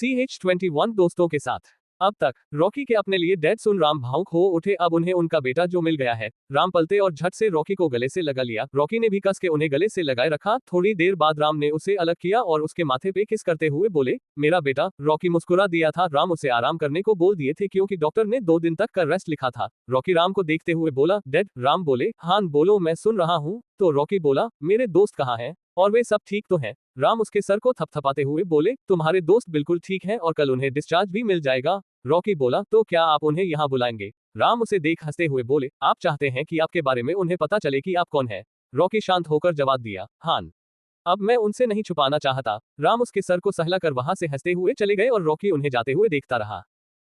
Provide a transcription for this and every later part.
CH21 दोस्तों के साथ। अब तक रॉकी के अपने लिए डेड सुन राम भावुक हो उठे। अब उन्हें उनका बेटा जो मिल गया है। राम पलटे और झट से रॉकी को गले से लगा लिया। रॉकी ने भी कस के उन्हें गले से लगाए रखा। थोड़ी देर बाद राम ने उसे अलग किया और उसके माथे पे किस करते हुए बोले, मेरा बेटा। रॉकी मुस्कुरा दिया था। राम उसे आराम करने को बोल दिए थे क्योंकि डॉक्टर ने 2 दिन तक का रेस्ट लिखा था। रॉकी राम को देखते हुए बोला, डेड। राम बोले, हाँ बोलो, मैं सुन रहा हूँ। तो रॉकी बोला, मेरे दोस्त कहाँ हैं और वे सब ठीक तो हैं? राम उसके सर को थपथपाते हुए बोले, तुम्हारे दोस्त बिल्कुल ठीक हैं और कल उन्हें डिस्चार्ज भी मिल जाएगा। रॉकी बोला, तो क्या आप उन्हें यहाँ बुलाएंगे? राम उसे देख हंसते हुए बोले, आप चाहते हैं कि आपके बारे में उन्हें पता चले कि आप कौन है? रॉकी शांत होकर जवाब दिया, हाँ। अब मैं उनसे नहीं छुपाना चाहता। राम उसके सर को सहला कर वहां से हंसते हुए चले गए और रॉकी उन्हें जाते हुए देखता रहा।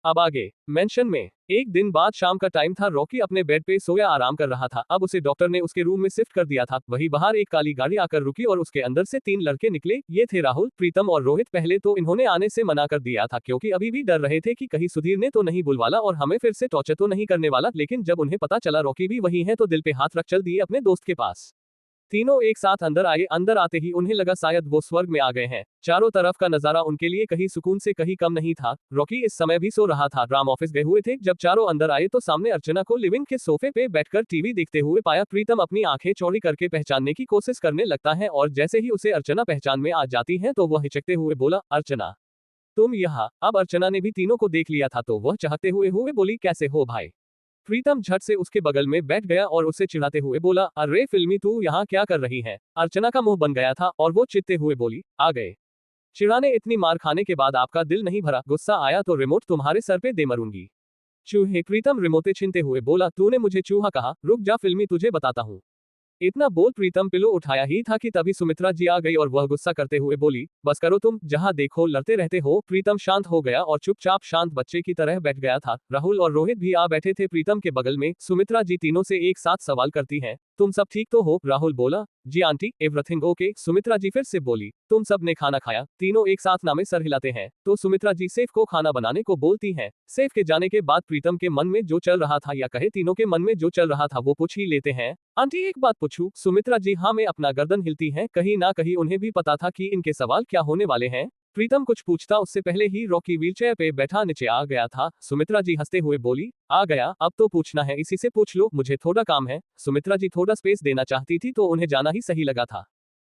अब आगे मेंशन में एक दिन बाद शाम का टाइम था। रॉकी अपने बेड पे सोया आराम कर रहा था। अब उसे डॉक्टर ने उसके रूम में शिफ्ट कर दिया था। वही बाहर एक काली गाड़ी आकर रुकी और उसके अंदर से 3 लड़के निकले। ये थे राहुल, प्रीतम और रोहित। पहले तो इन्होंने आने से मना कर दिया था क्योंकि अभी भी डर रहे थे कि कहीं सुधीर ने तो नहीं बुलवाला और हमें फिर से टॉर्चर तो नहीं करने वाला। लेकिन जब उन्हें पता चला रॉकी भी वही है तो दिल पे हाथ रख चल दिए अपने दोस्त के पास। तीनों एक साथ अंदर आए। अंदर आते ही उन्हें लगा शायद वो स्वर्ग में आ गए हैं। चारों तरफ का नजारा उनके लिए कहीं सुकून से कहीं कम नहीं था। रॉकी इस समय भी सो रहा था। राम ऑफिस गए हुए थे। जब चारों अंदर आए तो सामने अर्चना को लिविंग के सोफे पे बैठकर टीवी देखते हुए पाया। प्रीतम अपनी आंखें चौड़ी करके पहचानने की कोशिश करने लगता है और जैसे ही उसे अर्चना पहचान में आ जाती है तो वह हिचकते हुए बोला, अर्चना तुम यहाँ? अब अर्चना ने भी तीनों को देख लिया था तो वह चाहते हुए बोली, कैसे हो भाई? प्रीतम झट से उसके बगल में बैठ गया और उसे चिढ़ाते हुए बोला, अरे फिल्मी तू यहाँ क्या कर रही है? अर्चना का मुंह बन गया था और वो चिढ़ते हुए बोली, आ गए। चिढ़ाने इतनी मार खाने के बाद आपका दिल नहीं भरा? गुस्सा आया तो रिमोट तुम्हारे सर पे दे मरूंगी। चूहे। प्रीतम रिमोटे छीनते हुए बोला, तूने मुझे चूहा कहा? रुक जा फिल्मी, तुझे बताता हूँ। इतना बोल प्रीतम पिलो उठाया ही था कि तभी सुमित्रा जी आ गई और वह गुस्सा करते हुए बोली, बस करो तुम, जहां देखो लड़ते रहते हो। प्रीतम शांत हो गया और चुपचाप शांत बच्चे की तरह बैठ गया था। राहुल और रोहित भी आ बैठे थे प्रीतम के बगल में। सुमित्रा जी तीनों से एक साथ सवाल करती हैं, तुम सब ठीक तो हो? राहुल बोला, जी आंटी, एवरीथिंग ओके। सुमित्रा जी फिर से बोली, तुम सब ने खाना खाया? तीनों एक साथ नामे सर हिलाते हैं। तो सुमित्रा जी सेफ को खाना बनाने को बोलती हैं। सेफ के जाने के बाद प्रीतम के मन में जो चल रहा था या कहे तीनों के मन में जो चल रहा था वो पूछ ही लेते हैं। आंटी एक बात पूछूं? सुमित्रा जी हाँ में अपना गर्दन हिलती हैं। कहीं ना कहीं उन्हें भी पता था कि इनके सवाल क्या होने वाले हैं। प्रीतम कुछ पूछता उससे पहले ही रॉकी व्हीलचेयर पे बैठा नीचे आ गया था। सुमित्रा जी हंसते हुए बोली, आ गया? अब तो पूछना है, इसी से पूछ लो, मुझे थोड़ा काम है। सुमित्रा जी थोड़ा स्पेस देना चाहती थी तो उन्हें जाना ही सही लगा था।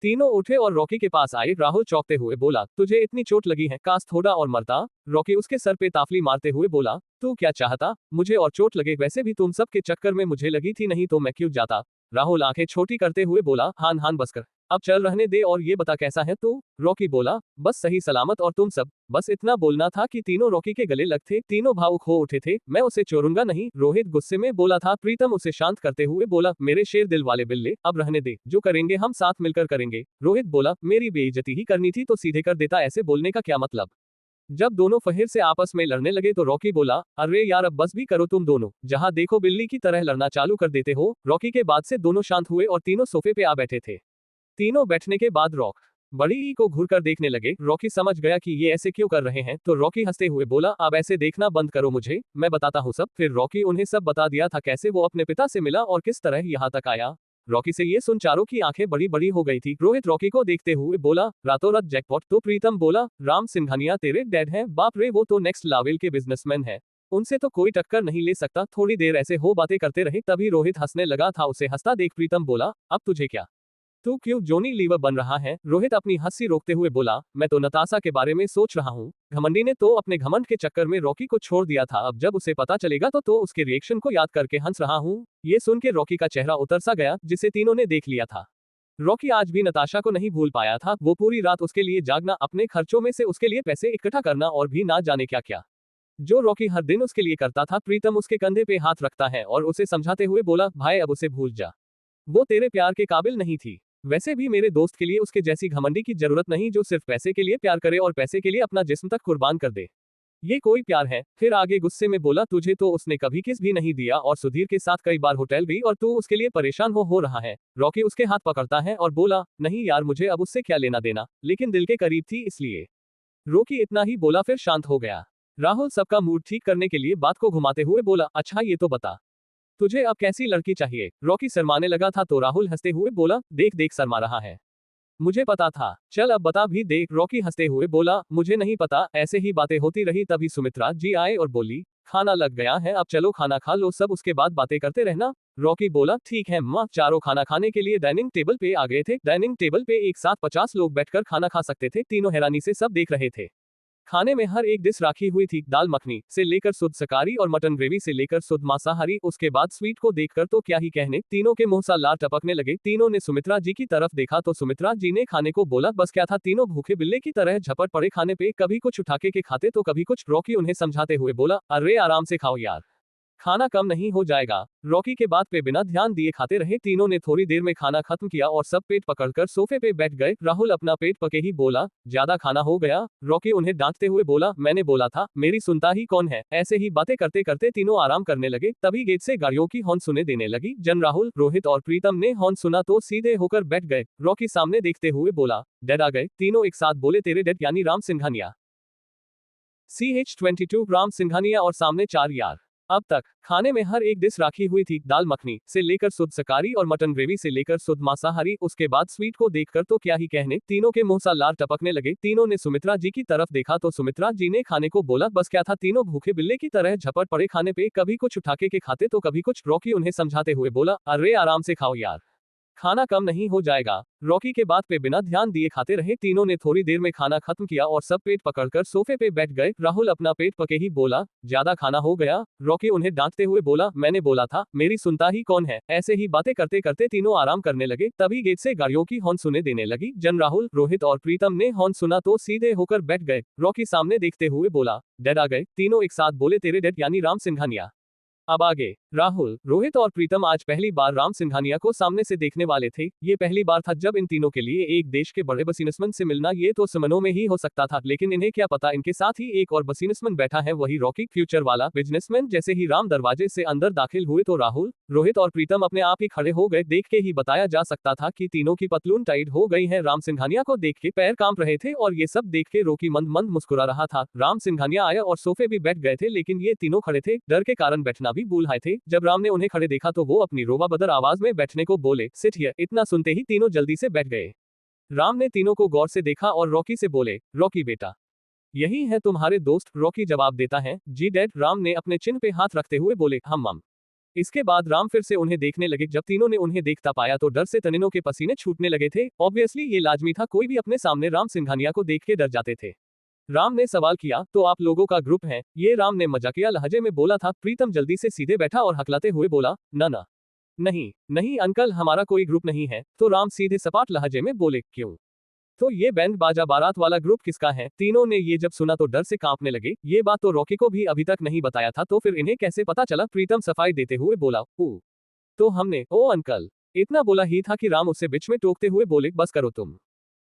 तीनों उठे और रॉकी के पास आए। राहुल चौंकते हुए बोला, तुझे इतनी चोट लगी है, काश थोड़ा और मरता। रॉकी उसके सर पे ताफली मारते हुए बोला, तू क्या चाहता? मुझे और चोट लगे? वैसे भी तुम सब के चक्कर में मुझे लगी थी, नहीं तो मैं क्यों जाता? राहुल आंखें छोटी करते हुए बोला, हान हान बस कर, अब चल रहने दे और ये बता कैसा है तू? रॉकी बोला, बस सही सलामत, और तुम सब? बस इतना बोलना था कि तीनों रॉकी के गले लग थे। तीनों भावुक हो उठे थे। मैं उसे छोड़ूंगा नहीं, रोहित गुस्से में बोला था। प्रीतम उसे शांत करते हुए बोला, मेरे शेर दिल वाले बिल्ले, अब रहने दे, जो करेंगे हम साथ मिलकर करेंगे। रोहित बोला, मेरी बेइज्जती ही करनी थी तो सीधे कर देता, ऐसे बोलने का क्या मतलब? जब दोनों फिर से आपस में लड़ने लगे तो रॉकी बोला, अरे यार अब बस भी करो तुम दोनों, जहां देखो बिल्ली की तरह लड़ना चालू कर देते हो। रॉकी के बाद से दोनों शांत हुए और तीनों सोफे पे आ बैठे थे। तीनों बैठने के बाद रॉक बड़ी ई को घूर कर देखने लगे। रॉकी समझ गया कि ये ऐसे क्यों कर रहे हैं तो रॉकी हंसते हुए बोला, अब ऐसे देखना बंद करो, मुझे मैं बताता हूँ सब। फिर रॉकी उन्हें सब बता दिया था, कैसे वो अपने पिता से मिला और किस तरह यहाँ तक आया। रॉकी से ये सुन चारों की आंखें बड़ी बड़ी हो गई थी। रोहित रॉकी को देखते हुए बोला, रातों रात जैकपॉट। तो प्रीतम बोला, राम सिंघानिया तेरे डैड हैं? बाप रे, वो तो नेक्स्ट लेवल के बिजनेसमैन है, उनसे तो कोई टक्कर नहीं ले सकता। थोड़ी देर ऐसे हो बातें करते रहे, तभी रोहित हंसने लगा था। उसे हंसता देख प्रीतम बोला, अब तुझे क्या, तू क्यों जोनी लीवर बन रहा है? रोहित अपनी हंसी रोकते हुए बोला, मैं तो नताशा के बारे में सोच रहा हूँ। घमंडी ने तो अपने घमंड के चक्कर में रॉकी को छोड़ दिया था, अब जब उसे पता चलेगा तो उसके रिएक्शन को याद करके हंस रहा हूँ। ये सुन के रॉकी का चेहरा उतर सा गया, जिसे तीनों ने देख लिया था। रॉकी आज भी नताशा को नहीं भूल पाया था। वो पूरी रात उसके लिए जागना, अपने खर्चों में से उसके लिए पैसे इकट्ठा करना और भी ना जाने क्या क्या जो रॉकी हर दिन उसके लिए करता था। प्रीतम उसके कंधे पे हाथ रखता है और उसे समझाते हुए बोला, भाई अब उसे भूल जा, वो तेरे प्यार के काबिल नहीं थी। वैसे भी मेरे दोस्त के लिए उसके जैसी घमंडी की जरूरत नहीं, जो सिर्फ पैसे के लिए प्यार करे और पैसे के लिए अपना जिस्म तक कुर्बान कर दे। ये कोई प्यार है? फिर आगे गुस्से में बोला, तुझे तो उसने कभी किस भी नहीं दिया और सुधीर के साथ कई बार होटल गई और तू उसके लिए परेशान हो रहा है। रॉकी उसके हाथ पकड़ता है और बोला, नहीं यार, मुझे अब उससे क्या लेना देना, लेकिन दिल के करीब थी इसलिए। रॉकी इतना ही बोला, फिर शांत हो गया। राहुल सबका मूड ठीक करने के लिए बात को घुमाते हुए बोला, अच्छा ये तो बता, तुझे अब कैसी लड़की चाहिए? रॉकी शर्माने लगा था तो राहुल हंसते हुए बोला, देख देख शर्मा रहा है, मुझे पता था, चल अब बता भी दे। रॉकी हंसते हुए बोला, मुझे नहीं पता, ऐसे ही बातें होती रही। तभी सुमित्रा जी आए और बोली, खाना लग गया है, अब चलो खाना खा लो सब, उसके बाद बातें करते रहना। रॉकी बोला, ठीक है माँ। चारों खाना खाने के लिए डाइनिंग टेबल पे आ गए थे। डाइनिंग टेबल पे एक साथ 50 लोग बैठकर खाना खा सकते थे। तीनों हैरानी से सब देख रहे थे। खाने में हर एक डिश राखी हुई थी, दाल मखनी से लेकर शुद्ध शाकाहारी और मटन ग्रेवी से लेकर शुद्ध मांसाहारी। उसके बाद स्वीट को देखकर तो क्या ही कहने, तीनों के मुंह से लार टपकने लगे। तीनों ने सुमित्रा जी की तरफ देखा तो सुमित्रा जी ने खाने को बोला, बस क्या था, तीनों भूखे बिल्ले की तरह झपट पड़े खाने पे, कभी कुछ उठा के खाते तो कभी कुछ। रॉकी उन्हें समझाते हुए बोला, अरे आराम से खाओ यार, खाना कम नहीं हो जाएगा। रॉकी के बात पे बिना ध्यान दिए खाते रहे। तीनों ने थोड़ी देर में खाना खत्म किया और सब पेट पकड़कर सोफे पे बैठ गए। राहुल अपना पेट पके ही बोला, ज्यादा खाना हो गया। रॉकी उन्हें डांटते हुए बोला, मैंने बोला था, मेरी सुनता ही कौन है। ऐसे ही बातें करते करते तीनों आराम करने लगे। तभी गेट से गाड़ियों की हॉर्न सुने देने लगी। जन राहुल, रोहित और प्रीतम ने हॉर्न सुना तो सीधे होकर बैठ गए। रॉकी सामने देखते हुए बोला, डैड आ गए। तीनों एक साथ बोले, तेरे डैड यानी राम सिंघानिया। CH22 राम सिंघानिया और सामने 4 यार। अब तक खाने में हर एक डिश राखी हुई थी, दाल मखनी से लेकर शुद्ध शाकाहारी और मटन ग्रेवी से लेकर शुद्ध मांसाहारी। उसके बाद स्वीट को देखकर तो क्या ही कहने, तीनों के मुंह से लार टपकने लगे। तीनों ने सुमित्रा जी की तरफ देखा तो सुमित्रा जी ने खाने को बोला, बस क्या था, तीनों भूखे बिल्ले की तरह झपट पड़े खाने पे, कभी कुछ उठा के खाते तो कभी कुछ। रॉकी उन्हें समझाते हुए बोला, अरे आराम से खाओ यार, खाना कम नहीं हो जाएगा। रॉकी के बात पे बिना ध्यान दिए खाते रहे। तीनों ने थोड़ी देर में खाना खत्म किया और सब पेट पकड़कर सोफे पे बैठ गए। राहुल अपना पेट पके ही बोला, ज्यादा खाना हो गया। रॉकी उन्हें डांटते हुए बोला, मैंने बोला था, मेरी सुनता ही कौन है। ऐसे ही बातें करते करते तीनों आराम करने लगे। तभी गेट से गाड़ियों की हॉर्न सुने देने लगी। जन राहुल, रोहित और प्रीतम ने हॉर्न सुना तो सीधे होकर बैठ गए। रॉकी सामने देखते हुए बोला, डैड आ गए। तीनों एक साथ बोले, तेरे डैड यानी राम सिंघानिया। अब आगे राहुल, रोहित और प्रीतम आज पहली बार राम सिंघानिया को सामने से देखने वाले थे। ये पहली बार था जब इन तीनों के लिए एक देश के बड़े बिजनेसमैन से मिलना। ये तो सुमनों में ही हो सकता था, लेकिन इन्हें क्या पता, इनके साथ ही एक और बिजनेसमैन बैठा है, वही रॉकी, फ्यूचर वाला बिजनेसमैन। जैसे ही राम दरवाजे से अंदर दाखिल हुए तो राहुल, रोहित और प्रीतम अपने आप ही खड़े हो गए। देख के ही बताया जा सकता था कि तीनों की पतलून टाइट हो गई है। राम सिंघानिया को देख के पैर कांप रहे थे और ये सब देख के रॉकी मंद मंद मुस्कुरा रहा था। राम सिंघानिया आया और सोफे भी बैठ गए थे, लेकिन ये तीनों खड़े थे, डर के कारण बैठना भी भूल आए थे। जब राम ने उन्हें खड़े देखा तो वो अपनी रोवाबदर आवाज में बैठने को बोले, सिट हियर। इतना सुनते ही तीनों जल्दी से बैठ गए। राम ने तीनों को गौर से देखा और रॉकी से बोले, रॉकी बेटा, यही है तुम्हारे दोस्त। रॉकी जवाब देता है, जी डैड। राम ने अपने चिन्ह पे हाथ रखते हुए बोले, हम मम। इसके बाद राम फिर से उन्हें देखने लगे। जब तीनों ने उन्हें देखता पाया तो डर से तनिनों के पसीने छूटने लगे थे। ऑब्वियसली ये लाजमी था, कोई भी अपने सामने राम सिंघानिया को देख के डर जाते थे। राम ने सवाल किया, तो आप लोगों का ग्रुप है? ये राम ने मजाकिया लहजे में बोला था। प्रीतम जल्दी से सीधे बैठा और हकलाते हुए बोला, ना नहीं नहीं अंकल, हमारा कोई ग्रुप नहीं है। तो राम सीधे सपाट लहजे में बोले, क्यों? तो ये बैंड बाजा बारात वाला ग्रुप किसका है? तीनों ने ये जब सुना तो डर से कांपने लगे। ये बात तो रॉकी को भी अभी तक नहीं बताया था, तो फिर इन्हें कैसे पता चला? प्रीतम सफाई देते हुए बोला, ओ तो हमने, ओ अंकल। इतना बोला ही था कि राम उससे बीच में टोकते हुए बोले, बस करो तुम,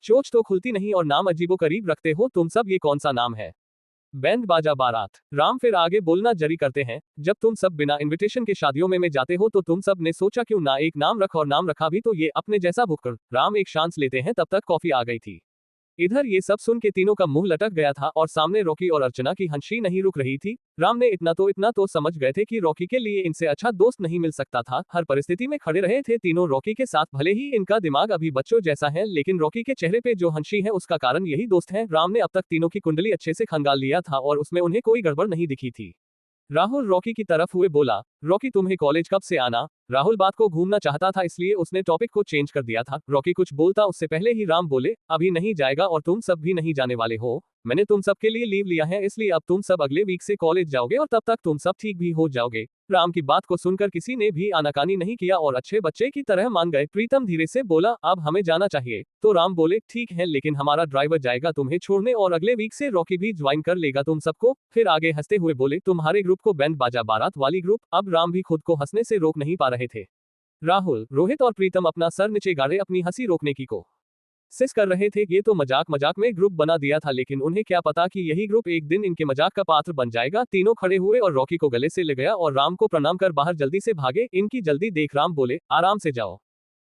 चोच तो खुलती नहीं और नाम अजीबो करीब रखते हो तुम सब। ये कौन सा नाम है? बैंड बाजा बारात। राम फिर आगे बोलना जारी करते हैं, जब तुम सब बिना इनविटेशन के शादियों में जाते हो तो तुम सब ने सोचा क्यों ना एक नाम रख, और नाम रखा भी तो ये अपने जैसा भुक्कड़। राम एक सांस लेते हैं, तब तक कॉफी आ गई थी। इधर ये सब सुन के तीनों का मुंह लटक गया था और सामने रॉकी और अर्चना की हंसी नहीं रुक रही थी। राम ने इतना तो समझ गए थे कि रॉकी के लिए इनसे अच्छा दोस्त नहीं मिल सकता था। हर परिस्थिति में खड़े रहे थे तीनों रॉकी के साथ। भले ही इनका दिमाग अभी बच्चों जैसा है, लेकिन रॉकी के चेहरे पे जो हंसी है उसका कारण यही दोस्त है। राम ने अब तक तीनों की कुंडली अच्छे से खंगाल लिया था और उसमें उन्हें कोई गड़बड़ नहीं दिखी थी। राहुल रॉकी की तरफ हुए बोला, रॉकी तुम्हें कॉलेज कब से आना? राहुल बात को घूमना चाहता था, इसलिए उसने टॉपिक को चेंज कर दिया था। रॉकी कुछ बोलता उससे पहले ही राम बोले, अभी नहीं जाएगा और तुम सब भी नहीं जाने वाले हो। मैंने तुम सब के लिए लीव लिया है, इसलिए अब तुम सब अगले वीक से कॉलेज जाओगे और तब तक तुम सब ठीक भी हो जाओगे। राम की बात को सुनकर किसी ने भी आनाकानी नहीं किया और अच्छे बच्चे की तरह मान गए। प्रीतम धीरे से बोला, अब हमें जाना चाहिए। तो राम बोले, ठीक है, लेकिन हमारा ड्राइवर जाएगा तुम्हें छोड़ने और अगले वीक से रॉकी भी ज्वाइन कर लेगा तुम सबको। फिर आगे हंसते हुए बोले, तुम्हारे ग्रुप को बैंड बाजा बारात वाली ग्रुप। अब राम भी खुद को हंसने से रोक नहीं पा रहे थे। राहुल, रोहित और प्रीतम अपना सर नीचे गाड़े अपनी हंसी रोकने की कोशिश कर रहे थे। ये तो मजाक मजाक में ग्रुप बना दिया था, लेकिन उन्हें क्या पता कि यही ग्रुप एक दिन इनके मजाक का पात्र बन जाएगा। तीनों खड़े हुए और रॉकी को गले से ले गया और राम को प्रणाम कर बाहर जल्दी से भागे। इनकी जल्दी देख राम बोले, आराम से जाओ।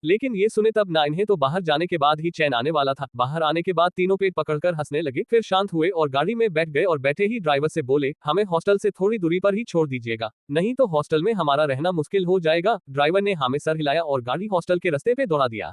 लेकिन ये सुने तब ना, इन्हें तो बाहर जाने के बाद ही चैन आने वाला था। बाहर आने के बाद तीनों पेट पकड़कर हंसने लगे, फिर शांत हुए और गाड़ी में बैठ गए और बैठे ही ड्राइवर से बोले, हमें हॉस्टल से थोड़ी दूरी पर ही छोड़ दीजिएगा, नहीं तो हॉस्टल में हमारा रहना मुश्किल हो जाएगा। ड्राइवर ने हाँ में सर हिलाया और गाड़ी हॉस्टल के रास्ते पे दौड़ा दिया।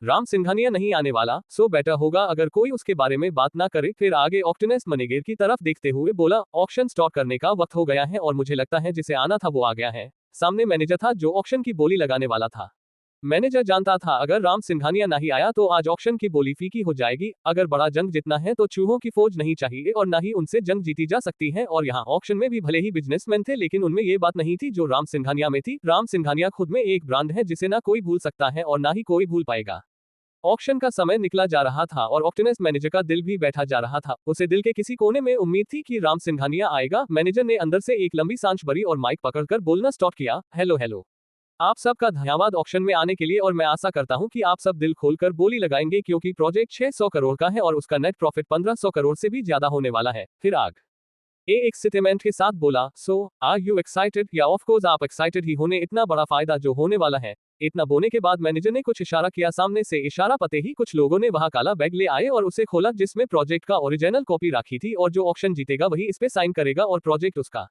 राम सिंघानिया नहीं आने वाला, सो बेटर होगा अगर कोई उसके बारे में बात ना करे। फिर आगे ऑक्टेनस मैनेजर की तरफ देखते हुए बोला, ऑक्शन स्टार्ट करने का वक्त हो गया है और मुझे लगता है जिसे आना था वो आ गया है। सामने मैनेजर था जो ऑक्शन की बोली लगाने वाला था। मैनेजर जानता था अगर राम सिंघानिया नहीं आया तो आज ऑक्शन की बोली फीकी हो जाएगी। अगर बड़ा जंग जीतना है तो चूहों की फौज नहीं चाहिए और ना ही उनसे जंग जीती जा सकती है। और यहाँ ऑक्शन में भी भले ही बिजनेसमैन थे लेकिन उनमें ये बात नहीं थी जो राम सिंघानिया में थी। राम सिंघानिया खुद में एक ब्रांड है जिसे ना कोई भूल सकता है और ना ही कोई भूल पाएगा। ऑक्शन का समय निकला जा रहा था और ऑक्टेनस मैनेजर का दिल भी बैठा जा रहा था। उसे दिल के किसी कोने में उम्मीद थी कि राम सिंघानिया आएगा। मैनेजर ने अंदर से एक लंबी सांस भरी और माइक पकड़कर बोलना स्टार्ट किया, हेलो हेलो, आप सबका धन्यवाद ऑक्शन में आने के लिए और मैं आशा करता हूं कि आप सब दिल खोलकर बोली लगाएंगे क्योंकि प्रोजेक्ट 600 करोड़ का है और उसका नेट प्रॉफिट 1500 करोड़ से भी ज्यादा होने वाला है। फिर आग एक स्टेटमेंट के साथ बोला, सो आर यू एक्साइटेड? या ऑफ कोर्स आप एक्साइटेड ही होने, इतना बड़ा फायदा जो होने वाला है। इतना बोलने के बाद मैनेजर ने कुछ इशारा किया। सामने से इशारा पते ही कुछ लोगों ने वहां काला बैग ले आए और उसे खोला जिसमें प्रोजेक्ट का ओरिजिनल कॉपी रखी थी और जो ऑक्शन जीतेगा वही इस पे साइन करेगा और प्रोजेक्ट उसका।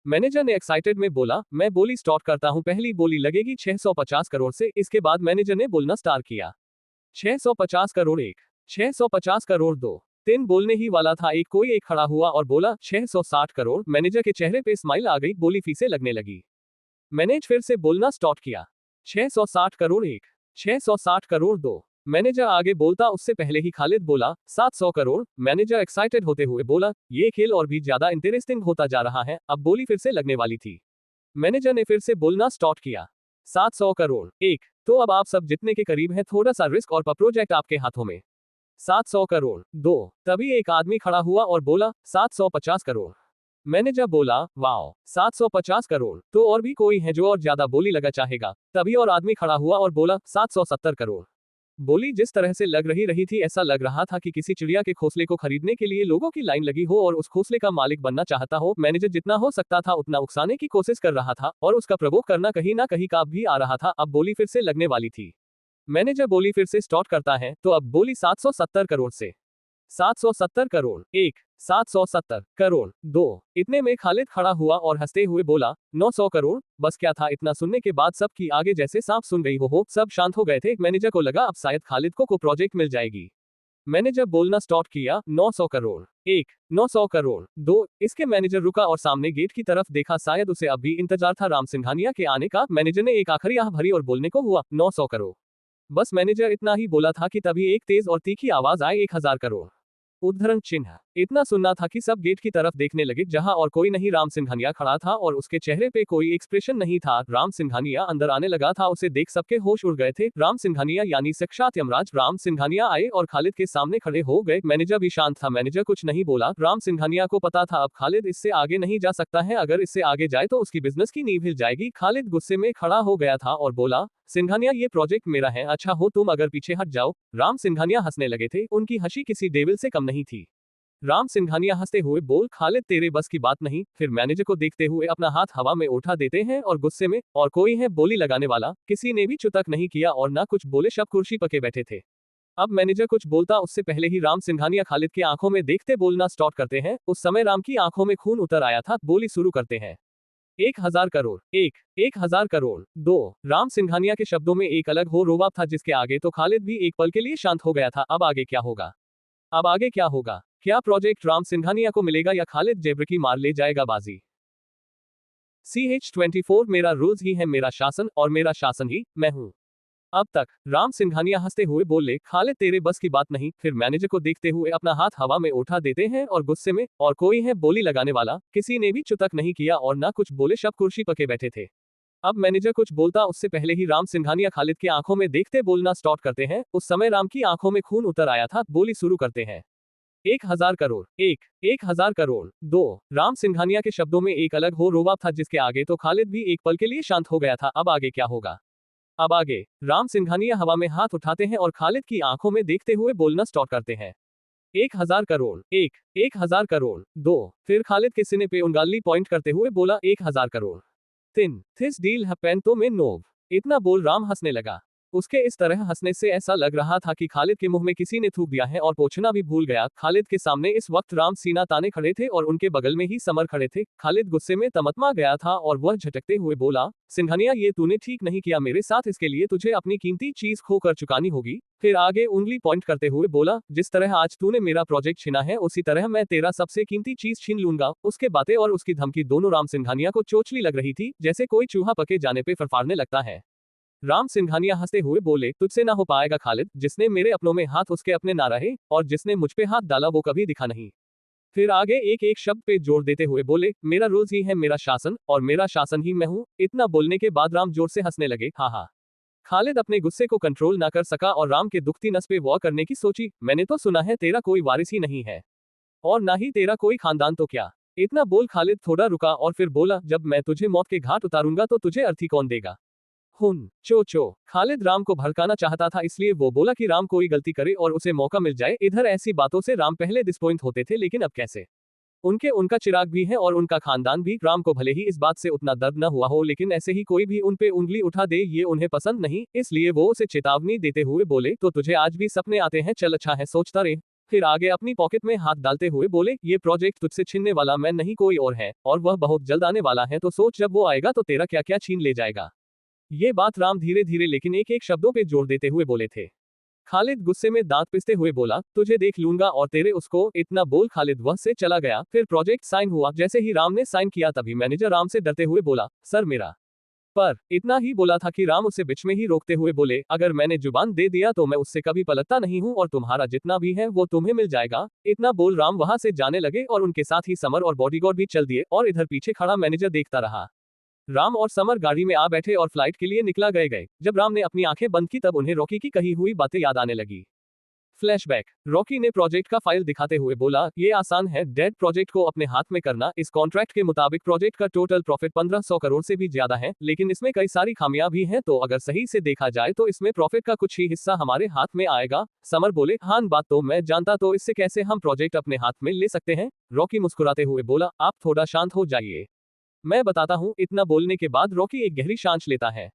मैनेजर ने एक्साइटेड में बोला, मैं बोली स्टार्ट करता हूं, पहली बोली लगेगी 650 करोड़ से। इसके बाद मैनेजर ने बोलना स्टार्ट किया, 650 करोड़ 1, 650 करोड़ 2, 3 बोलने ही वाला था कोई एक खड़ा हुआ और बोला 660 करोड़। मैनेजर के चेहरे पे स्माइल आ गई, बोली फीसे लगने लगी। मैनेज फिर से बोलना स्टार्ट किया, 660 करोड़ 1, 660 करोड़ 2। मैनेजर आगे बोलता उससे पहले ही खालिद बोला 700 करोड़। मैनेजर एक्साइटेड होते हुए बोला, ये खेल और भी ज्यादा इंटरेस्टिंग होता जा रहा है। अब बोली फिर से लगने वाली थी। मैनेजर ने फिर से बोलना स्टार्ट किया, 700 करोड़ 1। तो अब आप सब जितने के करीब हैं, थोड़ा सा रिस्क और प्रोजेक्ट आपके हाथों में। 700 करोड़ 2। तभी एक आदमी खड़ा हुआ और बोला 750 करोड़। मैनेजर बोला, वाओ, 750 करोड़। तो और भी कोई है जो और ज्यादा बोली लगा चाहेगा? तभी और आदमी खड़ा हुआ और बोला 770 करोड़। बोली जिस तरह से लग रही थी ऐसा लग रहा था कि किसी चिड़िया के घोंसले को खरीदने के लिए लोगों की लाइन लगी हो और उस घोंसले का मालिक बनना चाहता हो। मैनेजर जितना हो सकता था उतना उकसाने की कोशिश कर रहा था और उसका प्रवोक करना कहीं ना कहीं काब भी आ रहा था। अब बोली फिर से लगने वाली थी। मैनेजर बोली फिर से स्टार्ट करता है, तो अब बोली 770 करोड़ से। 770 करोड़ 1, 770 करोड़ 2। इतने में खालिद खड़ा हुआ और हंसते हुए बोला 900 करोड़। बस क्या था, इतना सुनने के बाद सब की आगे जैसे सांप सुन गई हो सब शांत हो गए थे। मैनेजर को लगा अब शायद खालिद को प्रोजेक्ट मिल जाएगी। मैनेजर बोलना स्टार्ट किया, 900 करोड़ 1, 900 करोड़ 2। इसके मैनेजर रुका और सामने गेट की तरफ देखा, शायद उसे अब भी इंतजार था राम सिंघानिया के आने का। मैनेजर ने एक आखिरी आह भरी और बोलने को हुआ 900 करोड़। बस मैनेजर इतना ही बोला था कि तभी एक तेज और तीखी आवाज आए, 1000 करोड़। उद्धरण चिन्ह। इतना सुनना था कि सब गेट की तरफ देखने लगे जहां और कोई नहीं, राम सिंघानिया खड़ा था और उसके चेहरे पे कोई एक्सप्रेशन नहीं था। राम सिंघानिया अंदर आने लगा था, उसे देख सबके होश उड़ गए थे। राम सिंघानिया यानी साक्षात यमराज राम सिंघानिया आए और खालिद के सामने खड़े हो गए। मैनेजर भी शांत था, मैनेजर कुछ नहीं बोला। राम सिंघानिया को पता था अब खालिद इससे आगे नहीं जा सकता है, अगर इससे आगे जाए तो उसकी बिजनेस की नींव हिल जाएगी। खालिद गुस्से में खड़ा हो गया था और बोला, सिंघानिया ये प्रोजेक्ट मेरा है, अच्छा हो तुम अगर पीछे हट जाओ। राम सिंघानिया हंसने लगे थे, उनकी हंसी किसी डेविल से कम नहीं थी। राम सिंघानिया हंसते हुए बोल, खालिद तेरे बस की बात नहीं। फिर मैनेजर को देखते हुए अपना हाथ हवा में उठा देते हैं और गुस्से में, और कोई है बोली लगाने वाला? किसी ने भी चुतक नहीं किया और ना कुछ बोले, सब कुर्सी पके बैठे थे। अब मैनेजर कुछ बोलता उससे पहले ही राम सिंघानिया खालिद के आंखों में देखते बोलना स्टार्ट करते हैं। उस समय राम की आंखों में खून उतर आया था। बोली शुरू करते हैं, 1000 करोड़ 1, 1000 करोड़ 2। राम सिंघानिया के शब्दों में एक अलग हो रोवाब था जिसके आगे तो खालिद भी एक पल के लिए शांत हो गया था। अब आगे क्या होगा? अब आगे क्या होगा? क्या प्रोजेक्ट राम सिंघानिया को मिलेगा या खालिद जेबरकी मार ले जाएगा बाजी? CH24 मेरा रूल्स ही है मेरा शासन और मेरा शासन ही मैं हूं। अब तक राम सिंघानिया हंसते हुए बोले, खालिद तेरे बस की बात नहीं। फिर मैनेजर को देखते हुए अपना हाथ हवा में उठा देते हैं और गुस्से में, और कोई है बोली लगाने वाला? किसी ने भी चुतक नहीं किया और ना कुछ बोले, सब कुर्सी पके बैठे थे। अब मैनेजर कुछ बोलता उससे पहले ही राम सिंघानिया खालिद के आंखों में देखते बोलना स्टार्ट करते हैं। उस समय राम की आंखों में खून उतर आया था। बोली शुरू करते हैं, 1000 करोड़ 1, 1000 करोड़ 2। राम सिंघानिया के शब्दों में एक अलग हो रोवाब था जिसके आगे तो खालिद भी एक पल के लिए शांत हो गया था। अब आगे क्या होगा? अब आगे राम सिंघानिया हवा में हाथ उठाते हैं और खालिद की आंखों में देखते हुए बोलना स्टार्ट करते हैं, 1000 करोड़ 1, 1000 करोड़ 2। फिर खालिद के सीने पे उंगली पॉइंट करते हुए बोला 1000 करोड़ 3। दिस डील हैपेंड तो में नोव। इतना बोल राम हंसने लगा। उसके इस तरह हंसने से ऐसा लग रहा था कि खालिद के मुंह में किसी ने थूक दिया है और पोंछना भी भूल गया। खालिद के सामने इस वक्त राम सीना ताने खड़े थे और उनके बगल में ही समर खड़े थे। खालिद गुस्से में तमतमा गया था और वह झटकते हुए बोला, सिंघानिया ये तूने ठीक नहीं किया मेरे साथ, इसके लिए तुझे अपनी कीमती चीज खो कर चुकानी होगी। फिर आगे उंगली पॉइंट करते हुए बोला, जिस तरह आज तूने मेरा प्रोजेक्ट छीना है उसी तरह मैं तेरा सबसे कीमती चीज छीन लूंगा। उसके बातें और उसकी धमकी दोनों राम सिंघानिया को चोचली लग रही थी, जैसे कोई चूहा पके जाने पे फड़फड़ाने लगता है। राम सिंघानिया हंसते हुए बोले, तुझसे ना हो पाएगा खालिद, जिसने मेरे अपनों में हाथ उसके अपने ना रहे और जिसने मुझ पे हाथ डाला वो कभी दिखा नहीं। फिर आगे एक एक शब्द पे जोर देते हुए बोले, मेरा रूल्स ही है मेरा शासन और मेरा शासन ही मैं हूँ। इतना बोलने के बाद राम जोर से हंसने लगे। हा। खालिद अपने गुस्से को कंट्रोल ना कर सका और राम के दुखती नस पे वॉर करने की सोची। मैंने तो सुना है तेरा कोई वारिस ही नहीं है और ना ही तेरा कोई खानदान, तो क्या। इतना बोल खालिद थोड़ा रुका और फिर बोला, जब मैं तुझे मौत के घाट उतारूंगा तो तुझे अर्थी कौन देगा। चो खालिद राम को भड़काना चाहता था, इसलिए वो बोला कि राम कोई गलती करे और उसे मौका मिल जाए। इधर ऐसी बातों से राम पहले डिसपॉइंट होते थे, लेकिन अब कैसे। उनका चिराग भी है और उनका खानदान भी। राम को भले ही इस बात से उतना दर्द न हुआ हो, लेकिन ऐसे ही कोई भी उन पे उंगली उठा दे ये उन्हें पसंद नहीं। इसलिए वो उसे चेतावनी देते हुए बोले, तो तुझे आज भी सपने आते हैं, चल अच्छा है सोचता रहे। फिर आगे अपनी पॉकेट में हाथ डालते हुए बोले, ये प्रोजेक्ट तुझसे छीनने वाला मैं नहीं कोई और है और वह बहुत जल्द आने वाला है, तो सोच जब वो आएगा तो तेरा क्या क्या छीन ले जाएगा। ये बात राम धीरे धीरे लेकिन एक एक शब्दों पे जोर देते हुए बोले थे। खालिद गुस्से में दांत पिसते हुए बोला, तुझे देख लूंगा और तेरे उसको। इतना बोल खालिद वह से चला गया। फिर प्रोजेक्ट साइन हुआ। जैसे ही राम ने साइन किया तभी मैनेजर राम से डरते हुए बोला, सर मेरा। पर इतना ही बोला था कि राम उसे बीच में ही रोकते हुए बोले, अगर मैंने जुबान दे दिया तो मैं उससे कभी पलटता नहीं हूँ और तुम्हारा जितना भी है वो तुम्हें मिल जाएगा। इतना बोल राम वहां से जाने लगे और उनके साथ ही समर और बॉडीगार्ड भी चल दिए और इधर पीछे खड़ा मैनेजर देखता रहा। राम और समर गाड़ी में आ बैठे और फ्लाइट के लिए निकला गए। जब राम ने अपनी आंखें बंद की तब उन्हें रॉकी की कही हुई बातें याद आने लगी। फ्लैशबैक। रॉकी ने प्रोजेक्ट का फाइल दिखाते हुए बोला, ये आसान है डैड, प्रोजेक्ट को अपने हाथ में करना। इस कॉन्ट्रैक्ट के मुताबिक प्रोजेक्ट का टोटल प्रॉफिट 1500 करोड़ से भी ज्यादा है, लेकिन इसमें कई सारी खामियां भी हैं, तो अगर सही से देखा जाए तो इसमें प्रॉफिट का कुछ ही हिस्सा हमारे हाथ में आएगा। समर बोले, हाँ बात तो मैं जानता, तो इससे कैसे हम प्रोजेक्ट अपने हाथ में ले सकते हैं। रॉकी मुस्कुराते हुए बोला, आप थोड़ा शांत हो जाइए, मैं बताता हूँ। इतना बोलने के बाद रॉकी एक गहरी सांस लेता है।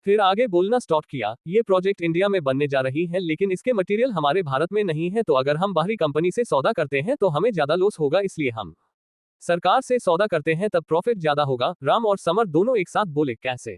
फिर आगे बोलना स्टार्ट किया, ये प्रोजेक्ट इंडिया में बनने जा रही है, लेकिन इसके मटेरियल हमारे भारत में नहीं है, तो अगर हम बाहरी कंपनी से सौदा करते हैं तो हमें ज्यादा लॉस होगा, इसलिए हम सरकार से सौदा करते हैं, तब प्रॉफिट ज्यादा होगा। राम और समर दोनों एक साथ बोले, कैसे।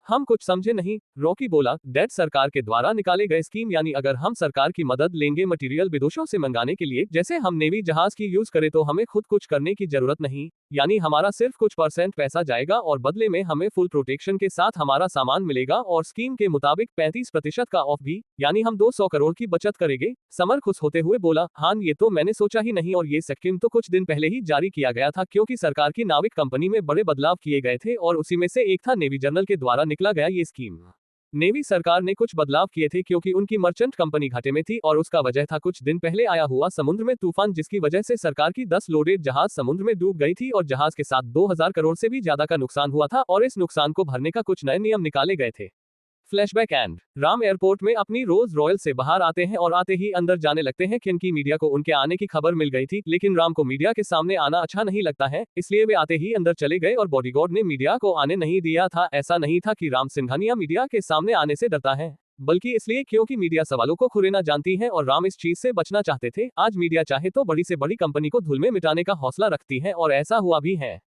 हम कुछ समझे नहीं। रॉकी बोला, डेट सरकार के द्वारा निकाले गए स्कीम, यानी अगर हम सरकार की मदद लेंगे मटेरियल विदेशों से मंगाने के लिए, जैसे हम नेवी जहाज की यूज करें, तो हमें खुद कुछ करने की जरूरत नहीं, यानी हमारा सिर्फ कुछ % पैसा जाएगा और बदले में हमें फुल प्रोटेक्शन के साथ हमारा सामान मिलेगा और स्कीम के मुताबिक 35% का ऑफ भी, यानी हम 200 करोड़ की बचत करेंगे। समर खुश होते हुए बोला, हाँ ये तो मैंने सोचा ही नहीं, और ये स्कीम तो कुछ दिन पहले ही जारी किया गया था, क्योंकि सरकार की नाविक कंपनी में बड़े बदलाव किए गए थे और उसी में से एक था नेवी जर्नल के द्वारा निकला गया ये स्कीम। नेवी सरकार ने कुछ बदलाव किए थे क्योंकि उनकी मर्चेंट कंपनी घाटे में थी और उसका वजह था कुछ दिन पहले आया हुआ समुद्र में तूफान, जिसकी वजह से सरकार की 10 लोडेड जहाज समुद्र में डूब गई थी और जहाज के साथ 2000 करोड़ से भी ज्यादा का नुकसान हुआ था और इस नुकसान को भरने का कुछ नए नियम निकाले गए थे। फ्लैशबैक एंड राम एयरपोर्ट में अपनी रोल्स रॉयल से बाहर आते हैं और आते ही अंदर जाने लगते हैं, क्योंकि मीडिया को उनके आने की खबर मिल गई थी, लेकिन राम को मीडिया के सामने आना अच्छा नहीं लगता है, इसलिए वे आते ही अंदर चले गए और बॉडीगार्ड ने मीडिया को आने नहीं दिया था। ऐसा नहीं था कि राम सिंघानिया मीडिया के सामने आने से डरता है, बल्कि इसलिए क्योंकि मीडिया सवालों को खुरेना जानती है और राम इस चीज से बचना चाहते थे। आज मीडिया चाहे तो बड़ी से बड़ी कंपनी को धूल में मिटाने का हौसला रखती है और ऐसा हुआ भी है।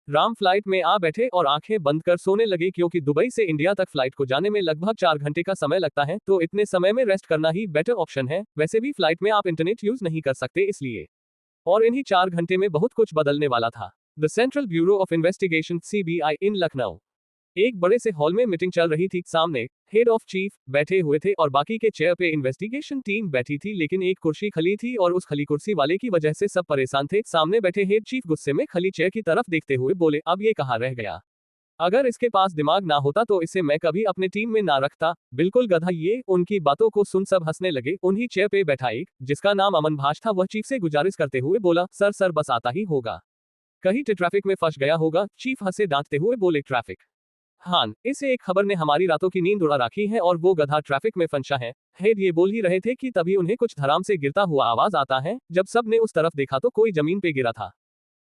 राम फ्लाइट में आ बैठे और आंखें बंद कर सोने लगे, क्योंकि दुबई से इंडिया तक फ्लाइट को जाने में लगभग 4 घंटे का समय लगता है, तो इतने समय में रेस्ट करना ही बेटर ऑप्शन है। वैसे भी फ्लाइट में आप इंटरनेट यूज नहीं कर सकते, इसलिए और इन्हीं 4 घंटे में बहुत कुछ बदलने वाला था। The central bureau of investigation CBI इन लखनऊ। एक बड़े से हॉल में मीटिंग चल रही थी। सामने हेड ऑफ चीफ बैठे हुए थे और बाकी के चेयर पे इन्वेस्टिगेशन टीम बैठी थी, लेकिन एक कुर्सी खाली थी और उस खाली कुर्सी वाले की वजह से सब परेशान थे। सामने बैठे हेड चीफ गुस्से में खाली चेयर की तरफ देखते हुए बोले, अब ये कहाँ रह गया। अगर इसके पास दिमाग ना होता तो इसे मैं कभी अपने टीम में ना रखता, बिल्कुल गधा ये। उनकी बातों को सुन सब हंसने लगे। उन्हीं चेयर पे बैठा एक, जिसका नाम अमन भाष था, वह चीफ से गुजारिश करते हुए बोला, सर बस आता ही होगा, कहीं ट्रैफिक में फंस गया होगा। चीफ हंसे डांटते हुए बोले, ट्रैफिक। हाँ, इसे एक खबर ने हमारी रातों की नींद उड़ा रखी है और वो गधा ट्रैफिक में फंसा है। हेड ये बोल ही रहे थे कि तभी उन्हें कुछ धराम से गिरता हुआ आवाज आता है। जब सब ने उस तरफ देखा तो कोई जमीन पे गिरा था।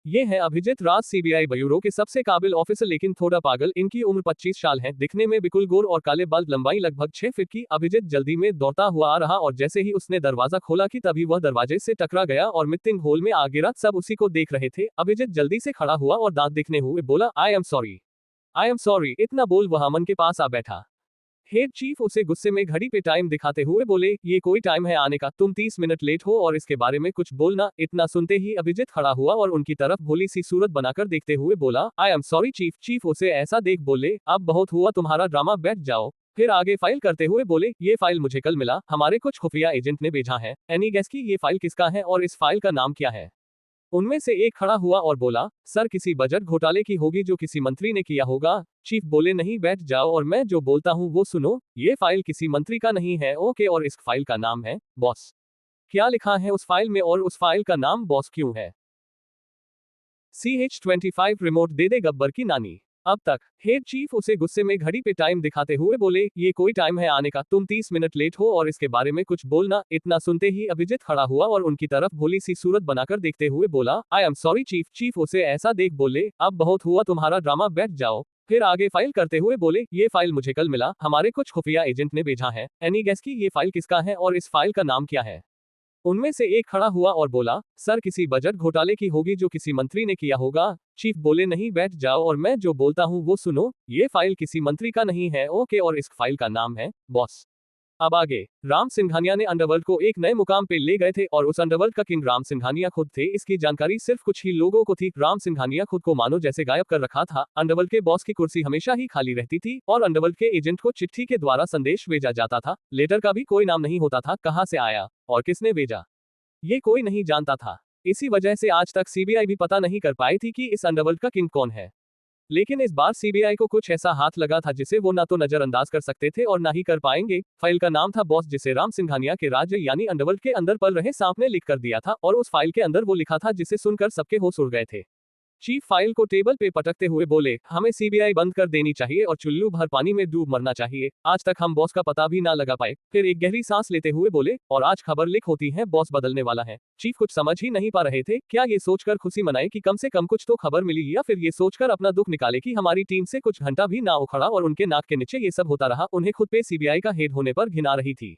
ये हैं अभिजीत राज, सीबीआई ब्यूरो के सबसे काबिल ऑफिसर लेकिन थोड़ा पागल। इनकी उम्र 25 साल है, दिखने में बिल्कुल गोर और काले बाल, लंबाई लगभग 6 फीट की। अभिजीत जल्दी में दौड़ता हुआ आ रहा और जैसे ही उसने दरवाजा खोला कि तभी वह दरवाजे से टकरा गया और मीटिंग हॉल में आ गिरा। सब उसी को देख रहे थे। अभिजीत जल्दी से खड़ा हुआ और दांत दिखने हुए बोला, I am sorry, I am sorry. इतना बोल वह अमन के पास आ बैठा। हेड चीफ उसे गुस्से में घड़ी पे टाइम दिखाते हुए बोले, ये कोई टाइम है आने का? तुम 30 मिनट लेट हो और इसके बारे में कुछ बोलना। इतना सुनते ही अभिजीत खड़ा हुआ और उनकी तरफ भोली सी सूरत बनाकर देखते हुए बोला, I am sorry chief. Chief उसे ऐसा देख बोले, अब बहुत हुआ तुम्हारा ड्रामा, बैठ जाओ। फिर आगे फाइल करते हुए बोले, ये फाइल मुझे कल मिला, हमारे कुछ खुफिया एजेंट ने भेजा है। एनी गेस की ये फाइल किसका है और इस फाइल का नाम क्या है? उनमें से एक खड़ा हुआ और बोला, सर किसी बजट घोटाले की होगी जो किसी मंत्री ने किया होगा। चीफ बोले, नहीं, बैठ जाओ और मैं जो बोलता हूँ वो सुनो। ये फाइल किसी मंत्री का नहीं है, ओके, और इस फाइल का नाम है बॉस। क्या लिखा है उस फाइल में और उस फाइल का नाम बॉस क्यों है? CH25 रिमोट दे दे गब्बर की नानी। अब तक हेड चीफ उसे गुस्से में घड़ी पे टाइम दिखाते हुए बोले, ये कोई टाइम है आने का? तुम 30 मिनट लेट हो और इसके बारे में कुछ बोलना। इतना सुनते ही अभिजीत खड़ा हुआ और उनकी तरफ भोली सी सूरत बनाकर देखते हुए बोला, I am sorry chief. Chief उसे ऐसा देख बोले, अब बहुत हुआ तुम्हारा ड्रामा, बैठ जाओ। फिर आगे फाइल करते हुए बोले, ये फाइल मुझे कल मिला, हमारे कुछ खुफिया एजेंट ने भेजा है। एनी गेस की ये फाइल किसका है और इस फाइल का नाम क्या है? उनमें से एक खड़ा हुआ और बोला, सर किसी बजट घोटाले की होगी जो किसी मंत्री ने किया होगा। चीफ बोले, नहीं, बैठ जाओ और मैं जो बोलता हूँ वो सुनो। ये फाइल किसी मंत्री का नहीं है, ओके, और इस फाइल का नाम है बॉस। अब आगे राम सिंघानिया ने अंडरवर्ल्ड को एक नए मुकाम पे ले गए थे और उस अंडरवर्ल्ड का किंग राम सिंघानिया खुद थे। इसकी जानकारी सिर्फ कुछ ही लोगों को थी। राम सिंघानिया खुद को मानो जैसे गायब कर रखा था। अंडरवर्ल्ड के बॉस की कुर्सी हमेशा ही खाली रहती थी और अंडरवर्ल्ड के एजेंट को चिट्ठी के द्वारा संदेश भेजा जाता था। लेटर का भी कोई नाम नहीं होता था, कहां से आया और किसने भेजा ये कोई नहीं जानता था। इसी वजह से आज तक सीबीआई भी पता नहीं कर पाई थी कि इस अंडरवर्ल्ड का किंग कौन है। लेकिन इस बार सीबीआई को कुछ ऐसा हाथ लगा था जिसे वो ना तो नजरअंदाज कर सकते थे और ना ही कर पाएंगे। फाइल का नाम था बॉस, जिसे राम सिंघानिया के राज्य यानी अंडरवर्ल्ड के अंदर पल रहे सांप ने लिख कर दिया था और उस फाइल के अंदर वो लिखा था जिसे सुनकर सबके होश उड़ गए थे। चीफ फाइल को टेबल पे पटकते हुए बोले, हमें सीबीआई बंद कर देनी चाहिए और चुल्लू भर पानी में डूब मरना चाहिए। आज तक हम बॉस का पता भी ना लगा पाए। फिर एक गहरी सांस लेते हुए बोले, और आज खबर लीक होती है, बॉस बदलने वाला है। चीफ कुछ समझ ही नहीं पा रहे थे। क्या ये सोचकर खुशी मनाए कि कम से कम कुछ तो खबर मिली, या फिर ये सोचकर अपना दुख निकाले कि हमारी टीम से कुछ घंटा भी ना उखड़ा और उनके नाक के नीचे ये सब होता रहा। उन्हें खुद पे सीबीआई का हेड होने पर घिन आ रही थी।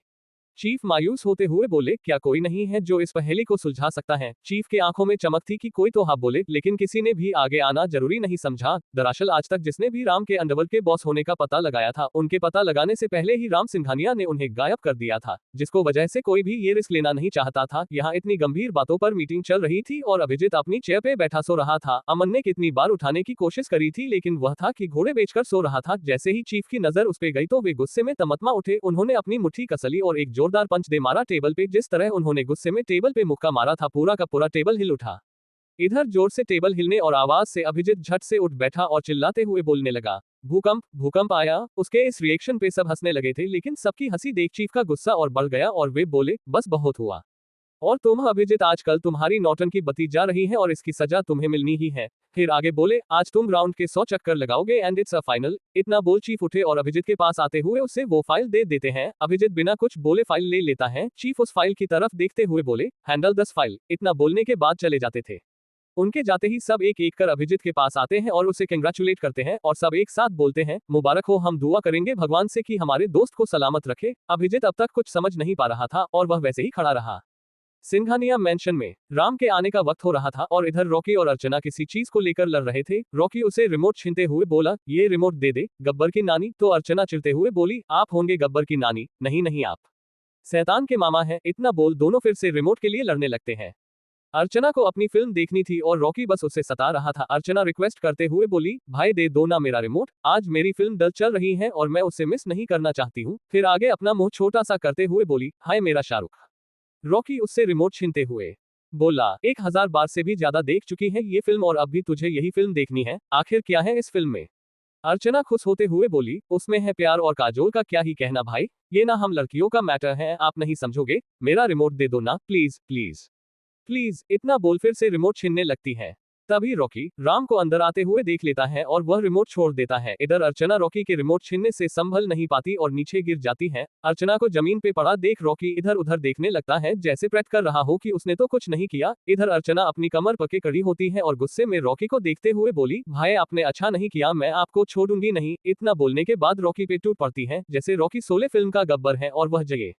चीफ मायूस होते हुए बोले, क्या कोई नहीं है जो इस पहेली को सुलझा सकता है? चीफ के आंखों में चमक थी कि कोई तो हाँ बोले, लेकिन किसी ने भी आगे आना जरूरी नहीं समझा। दरअसल आज तक जिसने भी राम के अंडरवर्ल्ड के बॉस होने का पता लगाया था, उनके पता लगाने से पहले ही राम सिंघानिया ने उन्हें गायब कर दिया था, जिसको वजह से कोई भी ये रिस्क लेना नहीं चाहता था। यहाँ इतनी गंभीर बातों पर मीटिंग चल रही थी और अभिजीत अपनी चेयर पे बैठा सो रहा था। अमन ने कितनी बार उठाने की कोशिश करी थी, लेकिन वह था कि घोड़े बेचकर सो रहा था। जैसे ही चीफ की नजर उस पे गई तो वे गुस्से में तमतमा उठे। उन्होंने अपनी मुट्ठी कसली और एक जोरदार पंच दे मारा टेबल पे। जिस तरह उन्होंने गुस्से में टेबल पे मुक्का मारा था, पूरा का पूरा टेबल हिल उठा। इधर जोर से टेबल हिलने और आवाज से अभिजीत झट से उठ बैठा और चिल्लाते हुए बोलने लगा, भूकंप, भूकंप आया। उसके इस रिएक्शन पे सब हंसने लगे थे, लेकिन सबकी हंसी देख चीफ का गुस्सा और बढ़ गया और वे बोले, बस बहुत हुआ। और तुम अभिजीत, आजकल तुम्हारी नौटंकी बती जा रही है और इसकी सजा तुम्हें मिलनी ही है। फिर आगे बोले, आज तुम ग्राउंड के 100 चक्कर लगाओगे एंड इट्स अ फाइनल। इतना बोल चीफ उठे और अभिजीत के पास आते हुए उसे वो फाइल दे देते हैं। अभिजीत बिना कुछ बोले फाइल ले लेता है। चीफ उस फाइल की तरफ देखते हुए बोले, हैंडल दिस फाइल। इतना बोलने के बाद चले जाते थे। उनके जाते ही सब एक एक कर अभिजीत के पास आते हैं और उसे कंग्रेचुलेट करते हैं और सब एक साथ बोलते हैं, मुबारक हो, हम दुआ करेंगे भगवान से कि हमारे दोस्त को सलामत रखे। अभिजीत अब तक कुछ समझ नहीं पा रहा था और वह वैसे ही खड़ा रहा। सिंघानिया मैंशन में राम के आने का वक्त हो रहा था और इधर रॉकी और अर्चना किसी चीज को लेकर लड़ रहे थे। रॉकी उसे रिमोट छीनते हुए बोला, ये रिमोट दे दे गब्बर की नानी। तो अर्चना चिढ़ते हुए बोली, आप होंगे गब्बर की नानी? नहीं नहीं, आप शैतान के मामा हैं। इतना बोल दोनों फिर से रिमोट के लिए लड़ने लगते हैं। अर्चना को अपनी फिल्म देखनी थी और रॉकी बस उसे सता रहा था। अर्चना रिक्वेस्ट करते हुए बोली, भाई दे दो ना मेरा रिमोट, आज मेरी फिल्म डल चल रही है और मैं उसे मिस नहीं करना चाहती हूँ। फिर आगे अपना मुंह छोटा सा करते हुए बोली, हाय मेरा शाहरुख। रॉकी उससे रिमोट छीनते हुए बोला, 1000 बार से भी ज्यादा देख चुकी है ये फिल्म और अब भी तुझे यही फिल्म देखनी है? आखिर क्या है इस फिल्म में? अर्चना खुश होते हुए बोली, उसमें है प्यार और काजोल का क्या ही कहना भाई, ये ना हम लड़कियों का मैटर है, आप नहीं समझोगे। मेरा रिमोट दे दो ना, प्लीज प्लीज प्लीज। इतना बोल फिर से रिमोट छीनने लगती है। तभी रॉकी राम को अंदर आते हुए देख लेता है और वह रिमोट छोड़ देता है। इधर अर्चना रॉकी के रिमोट छीनने से संभल नहीं पाती और नीचे गिर जाती है। अर्चना को जमीन पे पड़ा देख रॉकी इधर उधर देखने लगता है, जैसे प्रेट कर रहा हो कि उसने तो कुछ नहीं किया। इधर अर्चना अपनी कमर पके खड़ी होती है और गुस्से में रॉकी को देखते हुए बोली, भाई आपने अच्छा नहीं किया, मैं आपको छोड़ूंगी नहीं। इतना बोलने के बाद रॉकी पे टूट पड़ती है जैसे रॉकी शोले फिल्म का गब्बर है और वह जगे।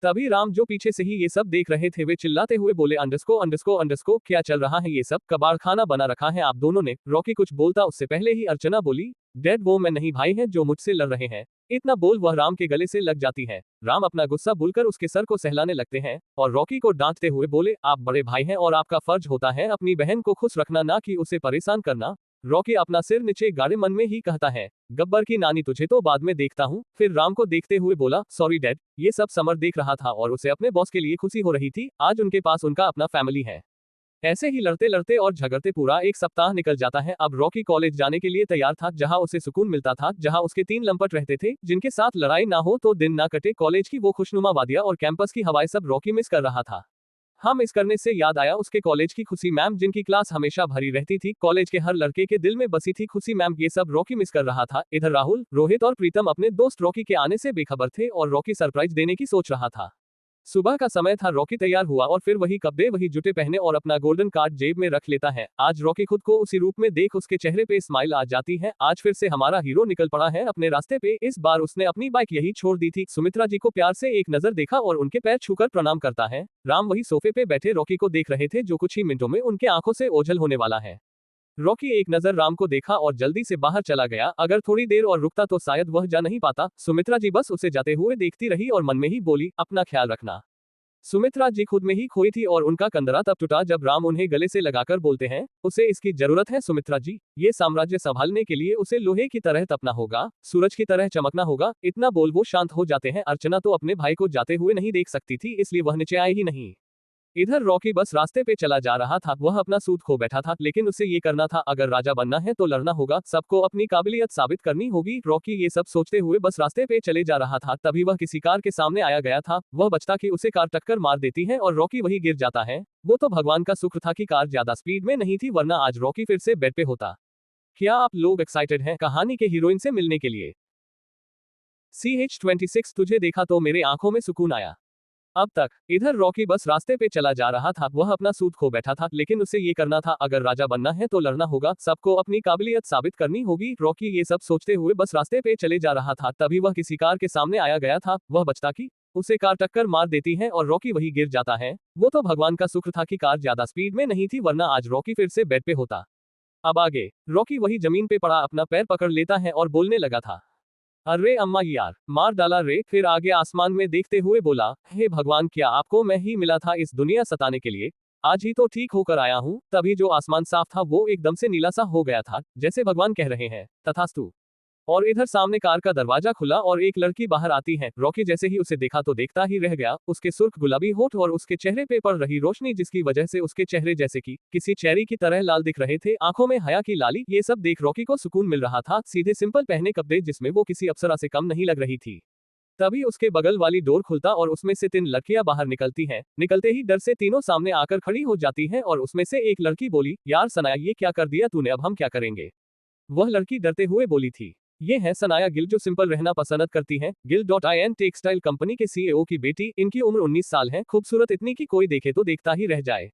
तभी राम जो पीछे से ही ये सब देख रहे थे वे चिल्लाते हुए बोले, अंडरस्को क्या चल रहा है, ये सब कबाड़ खाना बना रखा है आप दोनों ने। रॉकी कुछ बोलता उससे पहले ही अर्चना बोली, डैड वो मैं नहीं, भाई हैं जो मुझसे लड़ रहे हैं। इतना बोल वह राम के गले से लग जाती है। राम अपना गुस्सा भूलकर उसके सर को सहलाने लगते हैं और रॉकी को डांटते हुए बोले, आप बड़े भाई हैं और आपका फर्ज होता है अपनी बहन को खुश रखना, ना कि उसे परेशान करना। रॉकी अपना सिर नीचे गाड़े मन में ही कहता है, गब्बर की नानी तुझे तो बाद में देखता हूँ। फिर राम को देखते हुए बोला, सॉरी डैड, ये सब समर देख रहा था और उसे अपने बॉस के लिए खुशी हो रही थी, आज उनके पास उनका अपना फैमिली है। ऐसे ही लड़ते लड़ते और झगड़ते पूरा एक सप्ताह निकल जाता है। अब रॉकी कॉलेज जाने के लिए तैयार था, जहां उसे सुकून मिलता था, जहां उसके 3 लंपट रहते थे जिनके साथ लड़ाई ना हो तो दिन ना कटे। कॉलेज की वो खुशनुमा वादियां और कैंपस की हवाएं सब रॉकी मिस कर रहा था। हम इस करने से याद आया उसके कॉलेज की खुशी मैम, जिनकी क्लास हमेशा भरी रहती थी, कॉलेज के हर लड़के के दिल में बसी थी खुशी मैम। ये सब रॉकी मिस कर रहा था। इधर राहुल, रोहित और प्रीतम अपने दोस्त रॉकी के आने से बेखबर थे और रॉकी सरप्राइज देने की सोच रहा था। सुबह का समय था, रॉकी तैयार हुआ और फिर वही कपड़े वही जूते पहने और अपना गोल्डन कार्ड जेब में रख लेता है। आज रॉकी खुद को उसी रूप में देख उसके चेहरे पे स्माइल आ जाती है। आज फिर से हमारा हीरो निकल पड़ा है अपने रास्ते पे। इस बार उसने अपनी बाइक यही छोड़ दी थी। सुमित्रा जी को प्यार से एक नजर देखा और उनके पैर छूकर प्रणाम करता है। राम वही सोफे पे बैठे रॉकी को देख रहे थे जो कुछ ही मिनटों में उनके आंखों से ओझल होने वाला है। रॉकी एक नजर राम को देखा और जल्दी से बाहर चला गया। अगर थोड़ी देर और रुकता तो शायद वह जा नहीं पाता। सुमित्रा जी बस उसे जाते हुए देखती रही और मन में ही बोली, अपना ख्याल रखना। सुमित्रा जी खुद में ही खोई थी और उनका कंदरा तब टूटा जब राम उन्हें गले से लगाकर बोलते हैं, उसे इसकी जरूरत है सुमित्रा जी, ये साम्राज्य संभालने के लिए उसे लोहे की तरह तपना होगा, सूरज की तरह चमकना होगा। इतना बोल वो शांत हो जाते हैं। अर्चना तो अपने भाई को जाते हुए नहीं देख सकती थी, इसलिए वह नीचे आई ही नहीं। इधर रॉकी बस रास्ते पे चला जा रहा था। वह अपना सूद खो बैठा था, लेकिन उसे ये करना था, अगर राजा बनना है तो लड़ना होगा, सबको अपनी काबिलियत साबित करनी होगी। रॉकी ये सब सोचते हुए बस रास्ते पे चले जा रहा था, तभी वह किसी कार के सामने आया गया था। वह बचता कि उसे कार टक्कर मार देती है और रॉकी वही गिर जाता है। वो तो भगवान का शुक्र था कि कार ज्यादा स्पीड में नहीं थी, वरना आज रॉकी फिर से बेड पे होता। क्या आप लोग एक्साइटेड हैं कहानी के हीरोइन से मिलने के लिए? CH26 तुझे देखा तो मेरे आंखों में सुकून आया। अब तक इधर रॉकी बस रास्ते पे चला जा रहा था। वह अपना सूद खो बैठा था, लेकिन उसे ये करना था, अगर राजा बनना है तो लड़ना होगा, सबको अपनी काबिलियत साबित करनी होगी। रॉकी ये सब सोचते हुए बस रास्ते पे चले जा रहा था, तभी वह किसी कार के सामने आया गया था। वह बचता कि उसे कार टक्कर मार देती है और रॉकी वही गिर जाता है। वो तो भगवान का शुक्र था कि कार ज्यादा स्पीड में नहीं थी, वरना आज रॉकी फिर से बेड पे होता। अब आगे रॉकी वही जमीन पे पड़ा अपना पैर पकड़ लेता है और बोलने लगा था, अरे अम्मा यार, मार डाला रे। फिर आगे आसमान में देखते हुए बोला, हे भगवान, क्या आपको मैं ही मिला था इस दुनिया सताने के लिए? आज ही तो ठीक होकर आया हूँ। तभी जो आसमान साफ था वो एकदम से नीला सा हो गया था, जैसे भगवान कह रहे हैं, तथास्तु। और इधर सामने कार का दरवाजा खुला और एक लड़की बाहर आती है। रॉकी जैसे ही उसे देखा तो देखता ही रह गया। उसके सुर्ख गुलाबी होठ और उसके चेहरे पे पड़ रही रोशनी, जिसकी वजह से उसके चेहरे जैसे कि किसी चेरी की तरह लाल दिख रहे थे, आंखों में हया की लाली। ये सब देख रॉकी को सुकून मिल रहा था। सीधे सिंपल पहने कपड़े जिसमें वो किसी अप्सरा से कम नहीं लग रही थी। तभी उसके बगल वाली डोर खुलता और उसमें से 3 लड़कियां बाहर निकलती हैं। निकलते ही डर से तीनों सामने आकर खड़ी हो जाती हैं और उसमें से एक लड़की बोली, यार सनाया, ये क्या कर दिया तूने, अब हम क्या करेंगे? वह लड़की डरते हुए बोली थी, ये है सनाया गिल, जो सिंपल रहना पसंद करती हैं। गिल.in टेक्सटाइल कंपनी के CEO की बेटी। इनकी उम्र 19 साल है, खूबसूरत इतनी कि कोई देखे तो देखता ही रह जाए।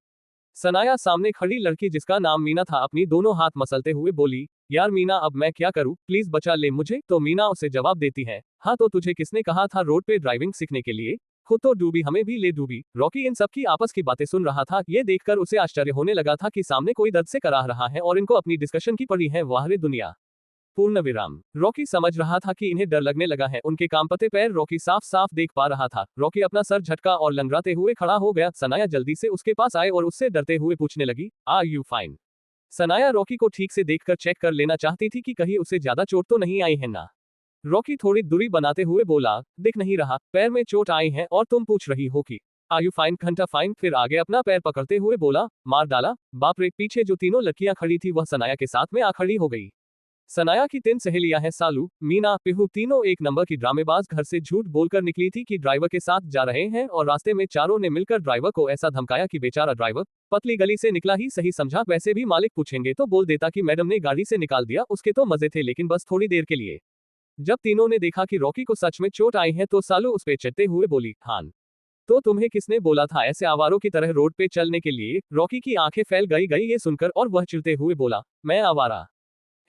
सनाया सामने खड़ी लड़की जिसका नाम मीना था अपनी दोनों हाथ मसलते हुए बोली, यार मीना, अब मैं क्या करूं, प्लीज बचा ले मुझे। तो मीना उसे जवाब देती है, हाँ तो तुझे किसने कहा था रोड पे ड्राइविंग सीखने के लिए? खुद तो डूबी, हमें भी ले डूबी। रॉकी इन सब की आपस की बातें सुन रहा था। ये देखकर उसे आश्चर्य होने लगा था कि सामने कोई दर्द से कराह रहा है और इनको अपनी डिस्कशन की पड़ी है। वाह रे दुनिया। पूर्ण विराम। रॉकी समझ रहा था कि इन्हें डर लगने लगा है। उनके कांपते पैर रॉकी साफ साफ देख पा रहा था। रॉकी अपना सर झटका और लंगड़ाते हुए खड़ा हो गया। सनाया जल्दी से उसके पास आए और उससे डरते हुए पूछने लगी, are you fine? Sanaya Rocky को ठीक से देखकर चेक कर लेना चाहती थी कि कहीं उसे ज्यादा चोट तो नहीं आई है ना। रॉकी थोड़ी दूरी बनाते हुए बोला, दिख नहीं रहा, पैर में चोट आई है और तुम पूछ रही हो कि आर यू फाइन? घंटा फाइन। फिर आगे अपना पैर पकड़ते हुए बोला, मार डाला। बाप रे। पीछे जो तीनों लड़कियां खड़ी थी वह सनाया के साथ में आ खड़ी हो गई। सनाया की 3 सहेलियां हैं सालू, मीना, पिहू, तीनों एक नंबर की ड्रामेबाज। घर से झूठ बोलकर निकली थी कि ड्राइवर के साथ जा रहे हैं और रास्ते में चारों ने मिलकर ड्राइवर को ऐसा धमकाया कि बेचारा ड्राइवर पतली गली से निकला ही सही समझा। वैसे भी मालिक पूछेंगे तो बोल देता कि मैडम ने गाड़ी से निकाल दिया, उसके तो मजे थे लेकिन बस थोड़ी देर के लिए। जब तीनों ने देखा कि रॉकी को सच में चोट आई है तो सालू उस पे चिढ़ते हुए बोली, हान तो तुम्हें किसने बोला था ऐसे आवारों की तरह रोड पे चलने के लिए? रॉकी की आंखें फैल गई ये सुनकर और वह चिढ़ते हुए बोला, मैं आवारा?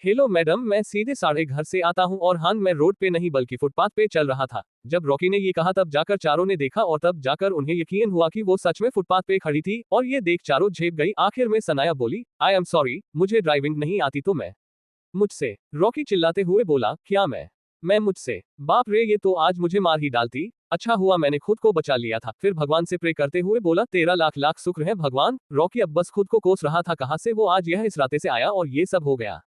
हेलो मैडम, मैं सीधे साढ़े घर से आता हूँ और हान मैं रोड पे नहीं बल्कि फुटपाथ पे चल रहा था। जब रॉकी ने ये कहा तब जाकर चारों ने देखा और तब जाकर उन्हें यकीन हुआ कि वो सच में फुटपाथ पे खड़ी थी और ये देख चारों झेप गई। आखिर में सनाया बोली, आई एम सॉरी, मुझे ड्राइविंग नहीं आती तो मैं। मुझसे? रॉकी चिल्लाते हुए बोला, क्या मैं मुझसे? बाप रे, ये तो आज मुझे मार ही डालती। अच्छा हुआ मैंने खुद को बचा लिया था। फिर भगवान से प्रे करते हुए बोला, तेरा लाख लाख शुक्र है भगवान। रॉकी अब बस खुद को कोस रहा था कहां से वो आज यह इस रास्ते से आया और ये सब हो गया।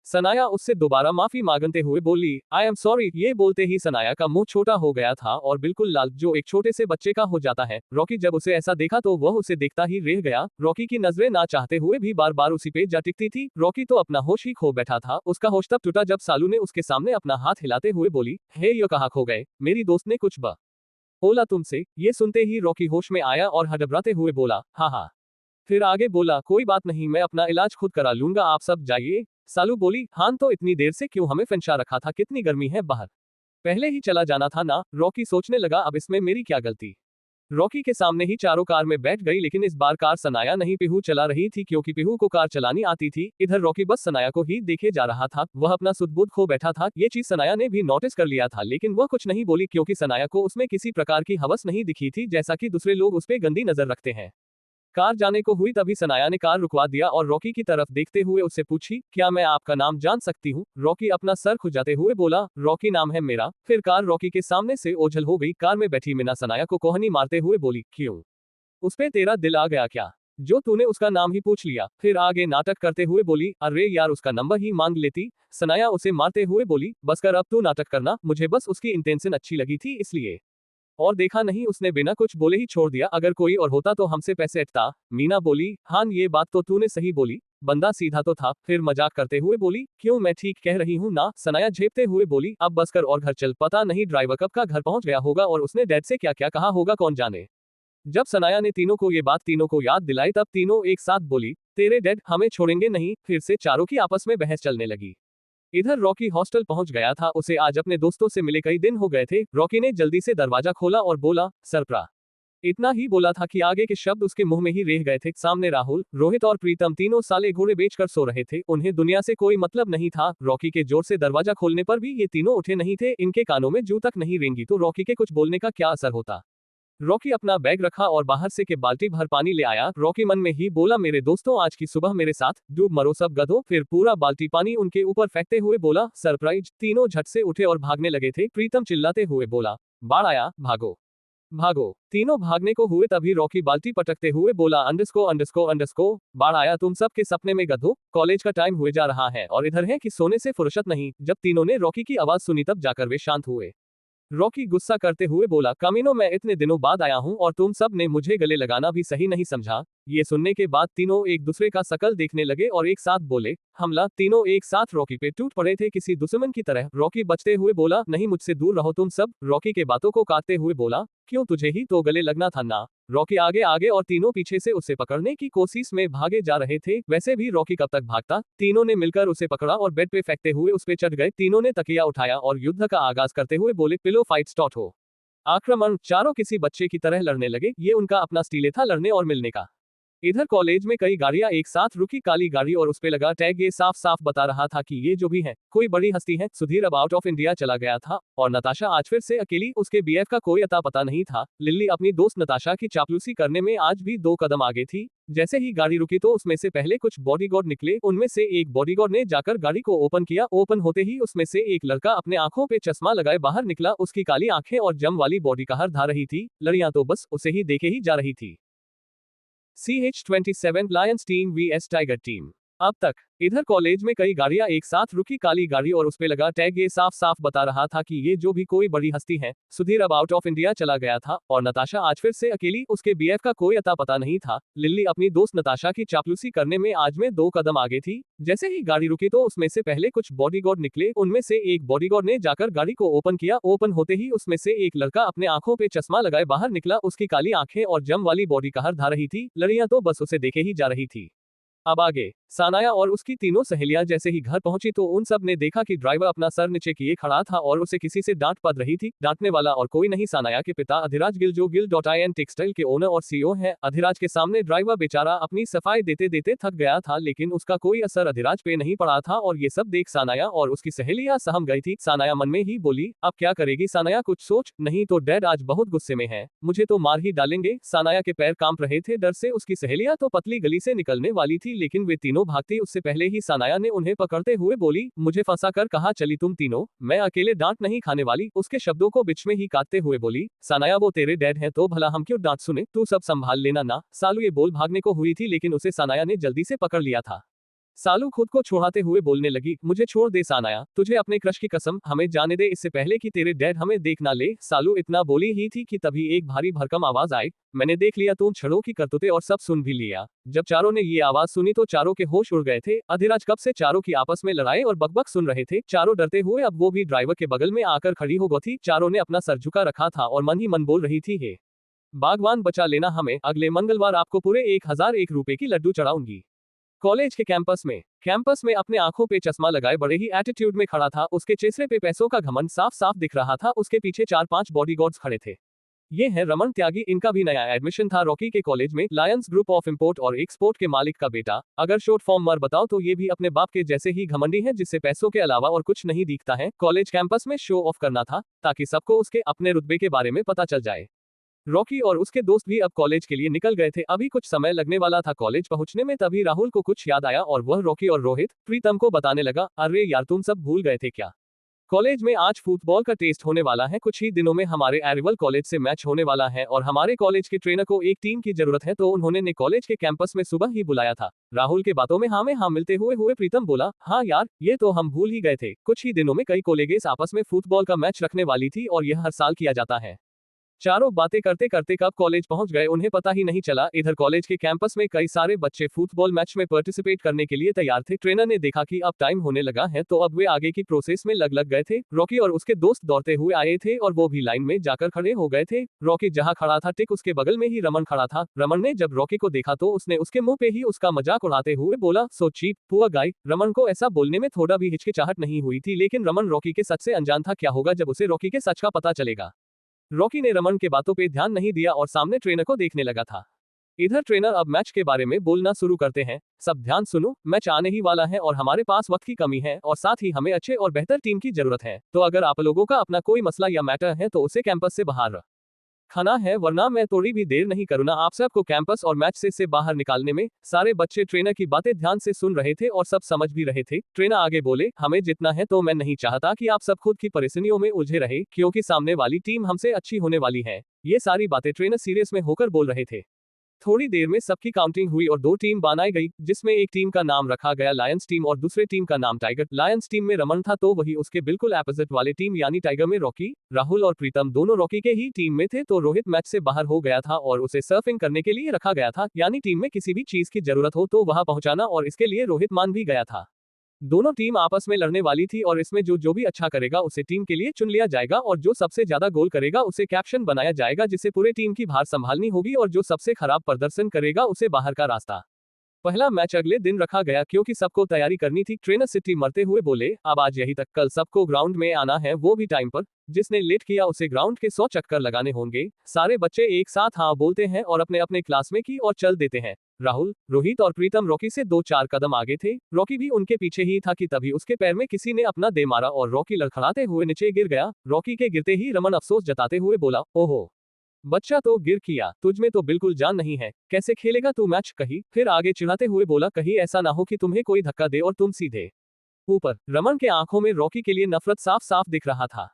सनाया उससे दोबारा माफी मांगते हुए बोली, आई एम सॉरी। ये बोलते ही सनाया का मुंह छोटा हो गया था और बिल्कुल लाल, जो एक छोटे से बच्चे का हो जाता है। रॉकी जब उसे ऐसा देखा तो वह उसे देखता ही रह गया। रॉकी की नजरें ना चाहते हुए भी बार बार उसी पे जा टिकती थी। रॉकी तो अपना होश ही खो बैठा था। उसका होश तब टूटा जब सालू ने उसके सामने अपना हाथ हिलाते हुए बोली, हे यो कहाँ खो गए? मेरी दोस्त ने कुछ बोला तुमसे? ये सुनते ही रॉकी होश में आया और हड़बड़ाते हुए बोला, हाँ। फिर आगे बोला, कोई बात नहीं, मैं अपना इलाज खुद करा लूंगा, आप सब जाइए। सालू बोली, हान तो इतनी देर से क्यों हमें फंसा रखा था? कितनी गर्मी है बाहर, पहले ही चला जाना था ना। रॉकी सोचने लगा, अब इसमें मेरी क्या गलती। रॉकी के सामने ही चारों कार में बैठ गई, लेकिन इस बार कार सनाया नहीं पिहू चला रही थी क्योंकि पिहू को कार चलानी आती थी। इधर रॉकी बस सनाया को ही देखे जा रहा था। वह अपना सुध-बुध खो बैठा था। ये चीज सनाया ने भी नोटिस कर लिया था लेकिन वह कुछ नहीं बोली क्योंकि सनाया को उसमें किसी प्रकार की हवस नहीं दिखी थी जैसा कि दूसरे लोग उस पे गंदी नजर रखते हैं। कार जाने को हुई तभी सनाया ने कार रुकवा दिया और रॉकी की तरफ देखते हुए उससे पूछी, क्या मैं आपका नाम जान सकती हूँ? रॉकी अपना सर खुजाते हुए बोला, रॉकी नाम है मेरा। फिर कार रॉकी के सामने से ओझल हो गई। कार में बैठी मीना सनाया को कोहनी मारते हुए बोली, क्यों? उस पे तेरा दिल आ गया क्या, जो तूने उसका नाम ही पूछ लिया? फिर आगे नाटक करते हुए बोली, अरे यार उसका नंबर ही मांग लेती। सनाया उसे मारते हुए बोली, बस कर अब तू नाटक करना, मुझे बस उसकी इंटेंशन अच्छी लगी थी इसलिए। और देखा नहीं उसने बिना कुछ बोले ही छोड़ दिया, अगर कोई और होता तो हमसे पैसे अटता। मीना बोली, हान ये बात तो तूने सही बोली, बंदा सीधा तो था। फिर मजाक करते हुए बोली, क्यों मैं ठीक कह रही हूँ ना? सनाया झेपते हुए बोली, अब बस कर और घर चल, पता नहीं ड्राइवर कब का घर पहुंच गया होगा और उसने डैड से क्या क्या कहा होगा कौन जाने। जब सनाया ने तीनों को ये बात तीनों को याद दिलाई तब तीनों एक साथ बोली, तेरे डैड हमें छोड़ेंगे नहीं। फिर से चारों की आपस में बहस चलने लगी। इधर रॉकी हॉस्टल पहुंच गया था, उसे आज अपने दोस्तों से मिले कई दिन हो गए थे। रॉकी ने जल्दी से दरवाजा खोला और बोला, सरप्रा। इतना ही बोला था कि आगे के शब्द उसके मुंह में ही रह गए थे। सामने राहुल, रोहित और प्रीतम तीनों साले घोड़े बेचकर सो रहे थे। उन्हें दुनिया से कोई मतलब नहीं था। रॉकी के जोर से दरवाजा खोलने पर भी ये तीनों उठे नहीं थे। इनके कानों में जू तक नहीं रेंगी तो रॉकी के कुछ बोलने का क्या असर होता। रॉकी अपना बैग रखा और बाहर से के बाल्टी भर पानी ले आया। रॉकी मन में ही बोला, मेरे दोस्तों आज की सुबह मेरे साथ डूब मरो सब गधों। फिर पूरा बाल्टी पानी उनके ऊपर फेंकते हुए बोला, सरप्राइज। तीनों झट से उठे और भागने लगे थे। प्रीतम चिल्लाते हुए बोला, बाढ़ आया, भागो भागो। तीनों भागने को हुए तभी रॉकी बाल्टी पटकते हुए बोला, अंडरस्को अंडरस्को अंडरस्को, बाढ़ आया तुम सब के सपने में गधों। कॉलेज का टाइम हुए जा रहा है और इधर है कि सोने से फुर्सत नहीं। जब तीनों ने रॉकी की आवाज सुनी तब जाकर वे शांत हुए। रॉकी गुस्सा करते हुए बोला, कमीनों मैं इतने दिनों बाद आया हूं और तुम सब ने मुझे गले लगाना भी सही नहीं समझा। ये सुनने के बाद तीनों एक दूसरे का शकल देखने लगे और एक साथ बोले, हमला। तीनों एक साथ रॉकी पे टूट पड़े थे किसी दुश्मन की तरह। रॉकी बचते हुए बोला, नहीं मुझसे दूर रहो तुम सब। रॉकी के बातों को काटते हुए बोला, क्यों तुझे ही तो गले लगना था ना। रॉकी आगे आगे और तीनों पीछे से उसे पकड़ने की कोशिश में भागे जा रहे थे। वैसे भी रॉकी कब तक भागता। तीनों ने मिलकर उसे पकड़ा और बेड पे फेंकते हुए उस पे चढ़ गए। तीनों ने तकिया उठाया और युद्ध का आगाज करते हुए बोले, पिलो फाइट स्टार्ट हो। आक्रमण। चारों किसी बच्चे की तरह लड़ने लगे। ये उनका अपना स्टीले था लड़ने और मिलने का। इधर कॉलेज में कई गाड़ियां एक साथ रुकी। काली गाड़ी और उस पे लगा टैग ये साफ साफ बता रहा था कि ये जो भी है कोई बड़ी हस्ती है। सुधीर अब आउट ऑफ इंडिया चला गया था और नताशा आज फिर से अकेली। उसके बीएफ का कोई अता पता नहीं था। लिल्ली अपनी दोस्त नताशा की चापलूसी करने में आज भी 2 कदम आगे थी। जैसे ही गाड़ी रुकी तो उसमें से पहले कुछ बॉडीगार्ड निकले। उनमें से एक बॉडीगार्ड ने जाकर गाड़ी को ओपन किया। ओपन होते ही उसमें से एक लड़का अपने आंखों पे चश्मा लगाए बाहर निकला। उसकी काली आंखें और जम वाली बॉडी कहर ढा रही थी। लड़ियां तो बस उसे ही देखे ही जा रही थी। CH27 Lions Team vs Tiger Team। अब तक इधर कॉलेज में कई गाड़ियां एक साथ रुकी, काली गाड़ी और उस पे लगा टैग ये साफ साफ बता रहा था कि ये जो भी कोई बड़ी हस्ती है। सुधीर अब आउट ऑफ इंडिया चला गया था और नताशा आज फिर से अकेली, उसके बीएफ का कोई अता पता नहीं था। लिल्ली अपनी दोस्त नताशा की चापलूसी करने में आज में 2 कदम आगे थी। जैसे ही गाड़ी रुकी तो उसमें से पहले कुछ बॉडीगार्ड निकले, उनमें से एक बॉडीगार्ड ने जाकर गाड़ी को ओपन किया। ओपन होते ही उसमें से एक लड़का अपने आंखों पे चश्मा लगाए बाहर निकला, उसकी काली आंखें और जम वाली बॉडी कहर ढा रही थी। लड़ियां तो बस उसे देखे ही जा रही थी। अब आगे सानाया और उसकी तीनों सहेलियां जैसे ही घर पहुंची तो उन सब ने देखा कि ड्राइवर अपना सर नीचे किए खड़ा था और उसे किसी से डांट पड़ रही थी। डांटने वाला और कोई नहीं, सानाया के पिता अधिराज गिल, जो गिल.in टेक्सटाइल के ओनर और सीईओ हैं। अधिराज के सामने ड्राइवर बेचारा अपनी सफाई देते देते थक गया था, लेकिन उसका कोई असर अधिराज पे नहीं पड़ा था और ये सब देख सानाया और उसकी सहेलियां सहम गई थी। सानाया मन में ही बोली, अब क्या करेगी सानाया, कुछ सोच, नहीं तो डैड आज बहुत गुस्से में है, मुझे तो मार ही डालेंगे। सानाया के पैर कांप रहे थे डर से। उसकी सहेलियां तो पतली गली से निकलने वाली थी, लेकिन वे तीनों भागती उससे पहले ही सानाया ने उन्हें पकड़ते हुए बोली, मुझे फंसा कर कहाँ चली तुम तीनों, मैं अकेले डांट नहीं खाने वाली। उसके शब्दों को बीच में ही काटते हुए बोली, सानाया वो तेरे डैड हैं तो भला हम क्यों डांट सुने, तू सब संभाल लेना ना। सालू ये बोल भागने को हुई थी, लेकिन उसे सानाया ने जल्दी से पकड़ लिया था। सालू खुद को छुड़ाते हुए बोलने लगी, मुझे छोड़ दे सानाया, तुझे अपने क्रश की कसम, हमें जाने दे इससे पहले कि तेरे डैड हमें देख ना ले। सालू इतना बोली ही थी कि तभी एक भारी भरकम आवाज आई, मैंने देख लिया तुम छड़ों की करतूतें और सब सुन भी लिया। जब चारों ने ये आवाज सुनी तो चारों के होश उड़ गए थे। अधिराज कब से चारों की आपस में लड़ाई और बकबक सुन रहे थे। चारों डरते हुए अब वो भी ड्राइवर के बगल में आकर खड़ी हो गई थी। चारों ने अपना सर झुका रखा था और मन ही मन बोल रही थी, हे बागवान बचा लेना हमें, अगले मंगलवार आपको पूरे 1001 रुपए की लड्डू चढ़ाऊंगी। कॉलेज के कैंपस में अपने आंखों पे चश्मा लगाए बड़े ही एटीट्यूड में खड़ा था। उसके चेहरे पे पैसों का घमंड साफ साफ दिख रहा था। उसके पीछे 4-5 बॉडीगार्ड्स खड़े थे। ये है रमन त्यागी, इनका भी नया एडमिशन था रॉकी के कॉलेज में। लायंस ग्रुप ऑफ इंपोर्ट और एक्सपोर्ट के मालिक का बेटा। अगर शॉर्ट फॉर्म मर बताओ तो ये भी अपने बाप के जैसे ही घमंडी है, जिससे पैसों के अलावा और कुछ नहीं दिखता है। कॉलेज कैंपस में शो ऑफ करना था ताकि सबको उसके अपने रुतबे के बारे में पता चल जाए। रॉकी और उसके दोस्त भी अब कॉलेज के लिए निकल गए थे। अभी कुछ समय लगने वाला था कॉलेज पहुंचने में, तभी राहुल को कुछ याद आया और वह रॉकी और रोहित, प्रीतम को बताने लगा, अरे यार तुम सब भूल गए थे क्या, कॉलेज में आज फुटबॉल का टेस्ट होने वाला है। कुछ ही दिनों में हमारे एरिवल कॉलेज से मैच होने वाला है और हमारे कॉलेज के ट्रेनर को एक टीम की जरूरत है, तो उन्होंने ने कॉलेज के कैंपस में सुबह ही बुलाया था। राहुल के बातों में हाँ मिलते हुए प्रीतम बोला, हाँ यार ये तो हम भूल ही गए थे। कुछ ही दिनों में कई कॉलेजेस आपस में फुटबॉल का मैच रखने वाली थी और यह हर साल किया जाता है। चारों बातें करते करते कब कॉलेज पहुंच गए उन्हें पता ही नहीं चला। इधर कॉलेज के कैंपस में कई सारे बच्चे फुटबॉल मैच में पार्टिसिपेट करने के लिए तैयार थे। ट्रेनर ने देखा कि अब टाइम होने लगा है तो अब वे आगे की प्रोसेस में लग गए थे। रॉकी और उसके दोस्त दौड़ते हुए आए थे और वो भी लाइन में जाकर खड़े हो गए थे। रॉकी जहां खड़ा था ठीक उसके बगल में ही रमन खड़ा था। रमन ने जब रॉकी को देखा तो उसने उसके मुंह पे ही उसका मजाक उड़ाते हुए बोला, so cheap poor guy. Raman को ऐसा बोलने में थोड़ा भी हिचकिचाहट नहीं हुई थी, लेकिन रमन रॉकी के सच से अनजान था। क्या होगा जब उसे रॉकी के सच का पता चलेगा। रॉकी ने रमन के बातों पे ध्यान नहीं दिया और सामने ट्रेनर को देखने लगा था। इधर ट्रेनर अब मैच के बारे में बोलना शुरू करते हैं। सब ध्यान सुनो, मैच आने ही वाला है और हमारे पास वक्त की कमी है और साथ ही हमें अच्छे और बेहतर टीम की जरूरत है। तो अगर आप लोगों का अपना कोई मसला या मैटर है तो उसे कैंपस से बाहर खाना है, वरना मैं थोड़ी भी देर नहीं करूंगा आप सबको कैंपस और मैच से बाहर निकालने में। सारे बच्चे ट्रेनर की बातें ध्यान से सुन रहे थे और सब समझ भी रहे थे। ट्रेनर आगे बोले, हमें जितना है तो मैं नहीं चाहता कि आप सब खुद की परेशानियों में उलझे रहे, क्योंकि सामने वाली टीम हमसे अच्छी होने वाली है। ये सारी बातें ट्रेनर सीरियस में होकर बोल रहे थे। थोड़ी देर में सबकी काउंटिंग हुई और 2 टीम बनाई गई, जिसमें एक टीम का नाम रखा गया लायंस टीम और दूसरे टीम का नाम टाइगर। लायंस टीम में रमन था तो वही उसके बिल्कुल अपोजिट वाले टीम यानी टाइगर में रॉकी, राहुल और प्रीतम दोनों रॉकी के ही टीम में थे। तो रोहित मैच से बाहर हो गया था और उसे सर्फिंग करने के लिए रखा गया था, यानी टीम में किसी भी चीज की जरूरत हो तो वहां पहुंचाना, और इसके लिए रोहित मान भी गया था। दोनों टीम आपस में लड़ने वाली थी और इसमें जो भी अच्छा करेगा उसे टीम के लिए चुन लिया जाएगा और जो सबसे ज्यादा गोल करेगा उसे कैप्टन बनाया जाएगा, जिसे पूरे टीम की भार संभालनी होगी, और जो सबसे खराब प्रदर्शन करेगा उसे बाहर का रास्ता। पहला मैच अगले दिन रखा गया क्योंकि सबको तैयारी करनी थी। ट्रेनर सिटी मरते हुए बोले, अब आज यही तक, कल सबको ग्राउंड में आना है, वो भी टाइम पर। जिसने लेट किया उसे ग्राउंड के 100 चक्कर लगाने होंगे। सारे बच्चे एक साथ हाँ बोलते हैं और अपने अपने क्लास में की और चल देते हैं। राहुल, रोहित और प्रीतम रॉकी से 2-4 कदम आगे थे। रॉकी भी उनके पीछे ही था कि तभी उसके पैर में किसी ने अपना दे मारा और रॉकी लड़खड़ाते हुए नीचे गिर गया। रॉकी के गिरते ही रमन अफसोस जताते हुए बोला, ओहो बच्चा तो गिर किया, तुझमें तो बिल्कुल जान नहीं है, कैसे खेलेगा तू मैच। कहीं फिर आगे चिढ़ाते हुए बोला, कहीं ऐसा ना हो कि तुम्हें कोई धक्का दे और तुम सीधे ऊपर। रमन के आंखों में रॉकी के लिए नफरत साफ साफ दिख रहा था।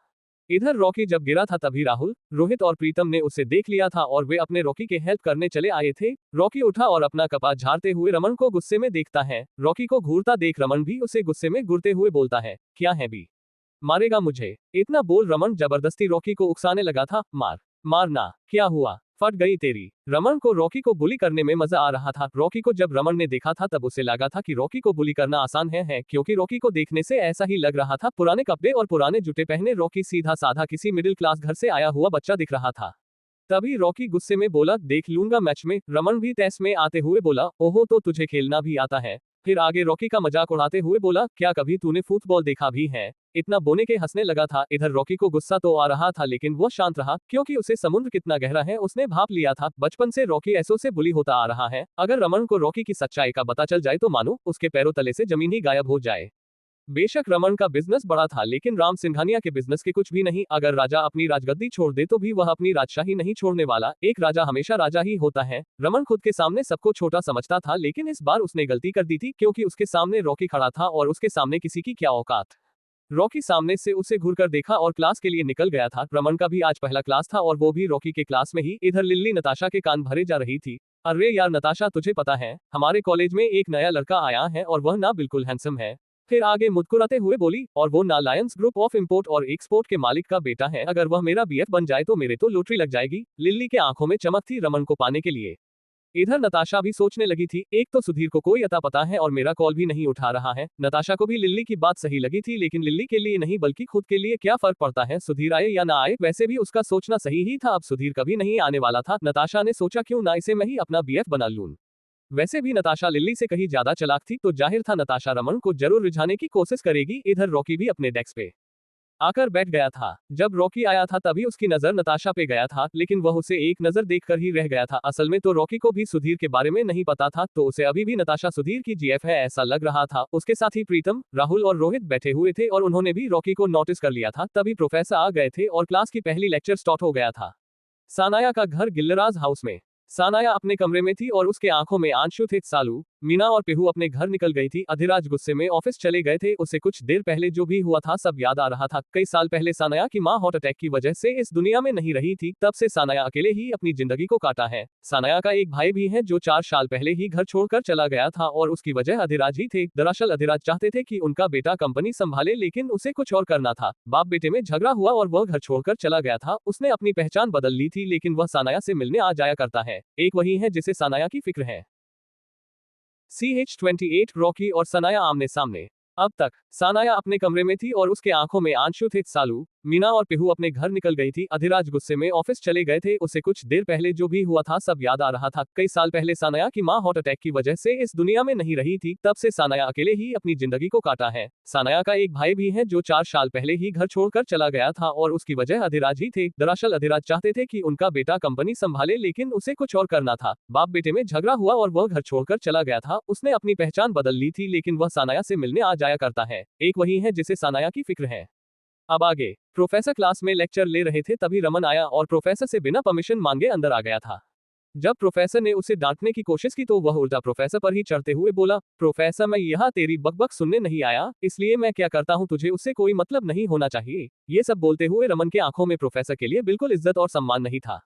इधर रॉकी जब गिरा था तभी राहुल, रोहित और प्रीतम ने उसे देख लिया था और वे अपने रॉकी के हेल्प करने चले आए थे। रॉकी उठा और अपना कपड़ा झाड़ते हुए रमन को गुस्से में देखता है। रॉकी को घूरता देख रमन भी उसे गुस्से में घूरते हुए बोलता है, क्या है भी, मारेगा मुझे? इतना बोल रमन जबरदस्ती रॉकी को उकसाने लगा था। मारना क्या हुआ, फट गई तेरी। रमन को रॉकी को बुली करने में मजा आ रहा था। रॉकी को जब रमन ने देखा था तब उसे लगा था कि रॉकी को बुली करना आसान है क्योंकि रॉकी को देखने से ऐसा ही लग रहा था। पुराने कपड़े और पुराने जूते पहने रॉकी सीधा साधा किसी मिडिल क्लास घर से आया हुआ बच्चा दिख रहा था। तभी रॉकी गुस्से में बोला, देख लूंगा मैच में। रमन भी तैस में आते हुए बोला, ओहो तो तुझे खेलना भी आता है। फिर आगे रॉकी का मजाक उड़ाते हुए बोला, क्या कभी तूने फुटबॉल देखा भी है? इतना बोने के हंसने लगा था। इधर रॉकी को गुस्सा तो आ रहा था लेकिन वो शांत रहा क्योंकि उसे समुद्र कितना गहरा है उसने भाप लिया था। बचपन से रॉकी ऐसो से बुली होता आ रहा है। अगर रमन को रॉकी की सच्चाई का पता चल जाए तो मानो उसके पैरों तले से जमीन ही गायब हो जाए। बेशक रमन का बिजनेस बड़ा था लेकिन राम सिंघानिया के बिजनेस के कुछ भी नहीं। अगर राजा अपनी राजगद्दी छोड़ दे तो भी वह अपनी राजशाही नहीं छोड़ने वाला। एक राजा हमेशा राजा ही होता है। रमन खुद के सामने सबको छोटा समझता था लेकिन इस बार उसने गलती कर दी थी क्योंकि उसके सामने रॉकी खड़ा था और उसके सामने किसी की क्या औकात। रॉकी सामने से उसे घूरकर देखा और क्लास के लिए निकल गया था। रमन का भी आज पहला क्लास था और वो भी रॉकी के क्लास में ही। इधर लिल्ली नताशा के कान भरे जा रही थी। अरे यार नताशा, तुझे पता है हमारे कॉलेज में एक नया लड़का आया है और वह ना बिल्कुल हैंडसम है। फिर आगे मुस्कुराते हुए बोली, और वो ना लायंस ग्रुप ऑफ इंपोर्ट और एक्सपोर्ट के मालिक का बेटा है। अगर वह मेरा बीएफ बन जाए तो मेरे तो लॉटरी लग जाएगी। लिल्ली के आंखों में चमक थी रमन को पाने के लिए। इधर नताशा भी सोचने लगी थी, एक तो सुधीर को कोई अता पता है और मेरा कॉल भी नहीं उठा रहा है। नताशा को भी लिल्ली की बात सही लगी थी लेकिन लिल्ली के लिए नहीं बल्कि खुद के लिए क्या फर्क पड़ता है सुधीर आए या ना आए। वैसे भी उसका सोचना सही ही था। अब सुधीर कभी नहीं आने वाला था। नताशा ने सोचा क्यों ना इसे मैं ही अपना बीएफ बना लूं। वैसे भी नताशा लिल्ली से कहीं ज्यादा चालाक थी तो जाहिर था नताशा रमन को जरूर रिझाने की कोशिश करेगी। इधर रॉकी भी अपने डेस्क पे आकर बैठ गया था। जब रॉकी आया था तभी उसकी नजर नताशा पे गया था लेकिन वह उसे एक नजर देखकर ही रह गया था। असल में तो रॉकी को भी सुधीर के बारे में नहीं पता था तो उसे अभी भी नताशा सुधीर की जीएफ है ऐसा लग रहा था। उसके साथ ही प्रीतम, राहुल और रोहित बैठे हुए थे और उन्होंने भी रॉकी को नोटिस कर लिया था। तभी प्रोफेसर आ गए थे और क्लास की पहली लेक्चर स्टार्ट हो गया था। सानाया का घर गिल्लराज हाउस में। सानाया अपने कमरे में थी और उसके आंखों में आंसू थे। सालू, मीना और पेहू अपने घर निकल गई थी। अधिराज गुस्से में ऑफिस चले गए थे। उसे कुछ देर पहले जो भी हुआ था सब याद आ रहा था। कई साल पहले सानाया की मां हार्ट अटैक की वजह से इस दुनिया में नहीं रही थी। तब से सानाया अकेले ही अपनी जिंदगी को काटा है। सानाया का एक भाई भी है जो 4 साल पहले ही घर छोड़कर चला गया था और उसकी वजह अधिराज ही थे। दरअसल अधिराज चाहते थे कि उनका बेटा कंपनी संभाले लेकिन उसे कुछ और करना था। बाप बेटे में झगड़ा हुआ और वह घर छोड़कर चला गया था। उसने अपनी पहचान बदल ली थी लेकिन वह सानाया से मिलने आ जाया करता है। एक वही है जिसे सानाया की फिक्र है। CH-28 रॉकी और सनाया आमने सामने। अब तक सानाया अपने कमरे में थी और उसके आंखों में आंसू थे। सालू, मीना और पेहू अपने घर निकल गई थी। अधिराज गुस्से में ऑफिस चले गए थे। उसे कुछ देर पहले जो भी हुआ था सब याद आ रहा था। कई साल पहले सानाया की मां हार्ट अटैक की वजह से इस दुनिया में नहीं रही थी। तब से सानाया अकेले ही अपनी जिंदगी को काटा है। सानाया का एक भाई भी है जो 4 साल पहले ही घर छोड़कर चला गया था और उसकी वजह अधिराज ही थे। दरअसल अधिराज चाहते थे कि उनका बेटा कंपनी संभाले लेकिन उसे कुछ और करना था। बाप बेटे में झगड़ा हुआ और वह घर छोड़कर चला गया था। उसने अपनी पहचान बदल ली थी लेकिन वह सानाया से मिलने आ जाया करता है। एक वही है जिसे सानाया की फिक्र है। अब आगे प्रोफेसर क्लास में लेक्चर ले रहे थे तभी रमन आया और प्रोफेसर से बिना परमिशन मांगे अंदर आ गया था। जब प्रोफेसर ने उसे डांटने की कोशिश की तो वह उल्टा प्रोफेसर पर ही चढ़ते हुए बोला, प्रोफेसर मैं यहाँ तेरी बकबक सुनने नहीं आया, इसलिए मैं क्या करता हूँ तुझे उससे कोई मतलब नहीं होना चाहिए। ये सब बोलते हुए रमन के आंखों में प्रोफेसर के लिए बिल्कुल इज्जत और सम्मान नहीं था।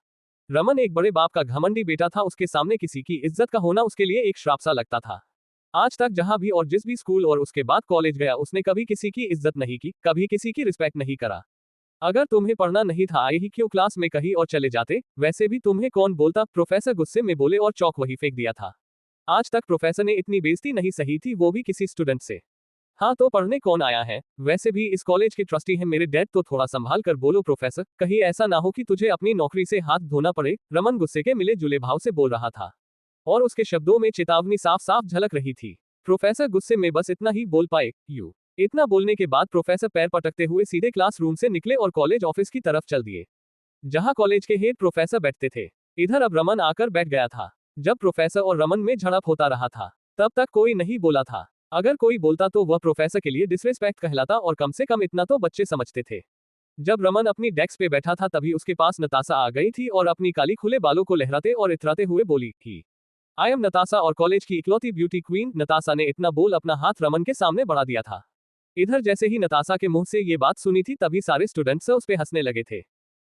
रमन एक बड़े बाप का घमंडी बेटा था। उसके सामने किसी की इज्जत का होना उसके लिए एक श्राप सा लगता था। आज तक जहां भी और जिस भी स्कूल और उसके बाद कॉलेज गया उसने कभी किसी की इज्जत नहीं की, कभी किसी की रिस्पेक्ट नहीं करा। अगर तुम्हें पढ़ना नहीं था आए ही क्यों क्लास में कहीं और चले जाते? वैसे भी तुम्हें कौन बोलता? प्रोफेसर गुस्से में बोले और चौक वही फेंक दिया था। आज तक प्रोफेसर ने इतनी बेइज्जती नहीं सही थी, वो भी किसी स्टूडेंट से। हाँ तो पढ़ने कौन आया है? वैसे भी इस कॉलेज के ट्रस्टी है मेरे डैड, तो थोड़ा संभाल कर बोलो प्रोफेसर, कहीं ऐसा ना हो कि तुझे अपनी नौकरी से हाथ धोना पड़े। रमन गुस्से के मिले जुले भाव से बोल रहा था और उसके शब्दों में चेतावनी साफ साफ झलक रही थी। प्रोफेसर गुस्से में बस इतना ही बोल पाए, यू। इतना बोलने के बाद प्रोफेसर पैर पटकते हुए सीधे क्लासरूम से निकले और कॉलेज ऑफिस की तरफ चल दिए, जहां कॉलेज के हेड प्रोफेसर बैठते थे। इधर अब रमन आकर बैठ गया था। जब प्रोफेसर और रमन में झड़प होता रहा था तब तक कोई नहीं बोला था। अगर कोई बोलता तो वह प्रोफेसर के लिए डिसरिस्पेक्ट कहलाता और कम से कम इतना तो बच्चे समझते थे। जब रमन अपनी डेस्क पे बैठा था तभी उसके पास नताशा आ गई थी और अपनी काली खुले बालों को लहराते और इतराते हुए बोली थी, आई एम नताशा और कॉलेज की इकलौती ब्यूटी क्वीन। नताशा ने इतना बोल अपना हाथ रमन के सामने बढ़ा दिया था। इधर जैसे ही नताशा के मुंह से ये बात सुनी थी तभी सारे स्टूडेंट्स उस पे हंसने लगे थे।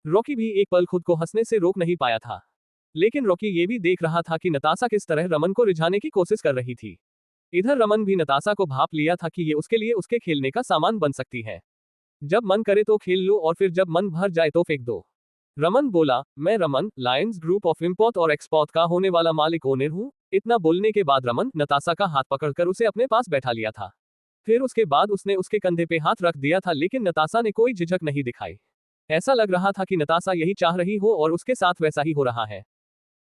रॉकी भी एक पल खुद को हंसने से रोक नहीं पाया था। लेकिन रॉकी ये भी देख रहा था कि नताशा किस तरह रमन को रिझाने की कोशिश कर रही थी। इधर रमन भी नताशा को भाप लिया था कि ये उसके लिए उसके खेलने का सामान बन सकती है। जब मन करे तो खेल लो और फिर जब मन भर जाए तो फेंक दो। रमन बोला, मैं Raman, Lions group of import और एक्सपोर्ट का होने वाला मालिक ओनर हूँ। इतना बोलने के बाद रमन नताशा का हाथ पकड़कर उसे अपने पास बैठा लिया था। फिर उसके बाद उसने उसके कंधे पे हाथ रख दिया था, लेकिन नताशा ने कोई झिझक नहीं दिखाई। ऐसा लग रहा था कि नताशा यही चाह रही हो और उसके साथ वैसा ही हो रहा है।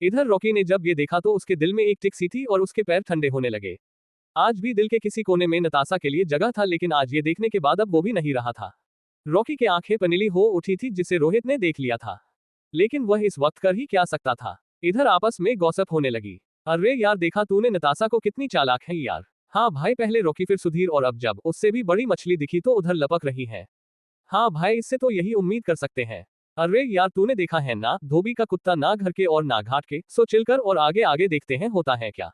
इधर रॉकी ने जब ये देखा तो उसके दिल में एक टिक सी थी और उसके पैर ठंडे होने लगे। आज भी दिल के किसी कोने में नताशा के लिए जगह था, लेकिन आज ये देखने के बाद अब वो भी नहीं रहा था। रॉकी की आंखें पनीली हो उठी थी जिसे रोहित ने देख लिया था, लेकिन वह इस वक्त कर ही क्या सकता था। इधर आपस में गॉसिप होने लगी। अरे यार, देखा तूने नताशा को, कितनी चालाक है यार। हाँ भाई, पहले रॉकी फिर सुधीर और अब जब उससे भी बड़ी मछली दिखी तो उधर लपक रही है। हाँ भाई, इससे तो यही उम्मीद कर सकते हैं। अरे यार, तूने देखा है ना, धोबी का कुत्ता ना घर के और ना घाट के, सो चिलकर और आगे आगे देखते हैं होता है क्या।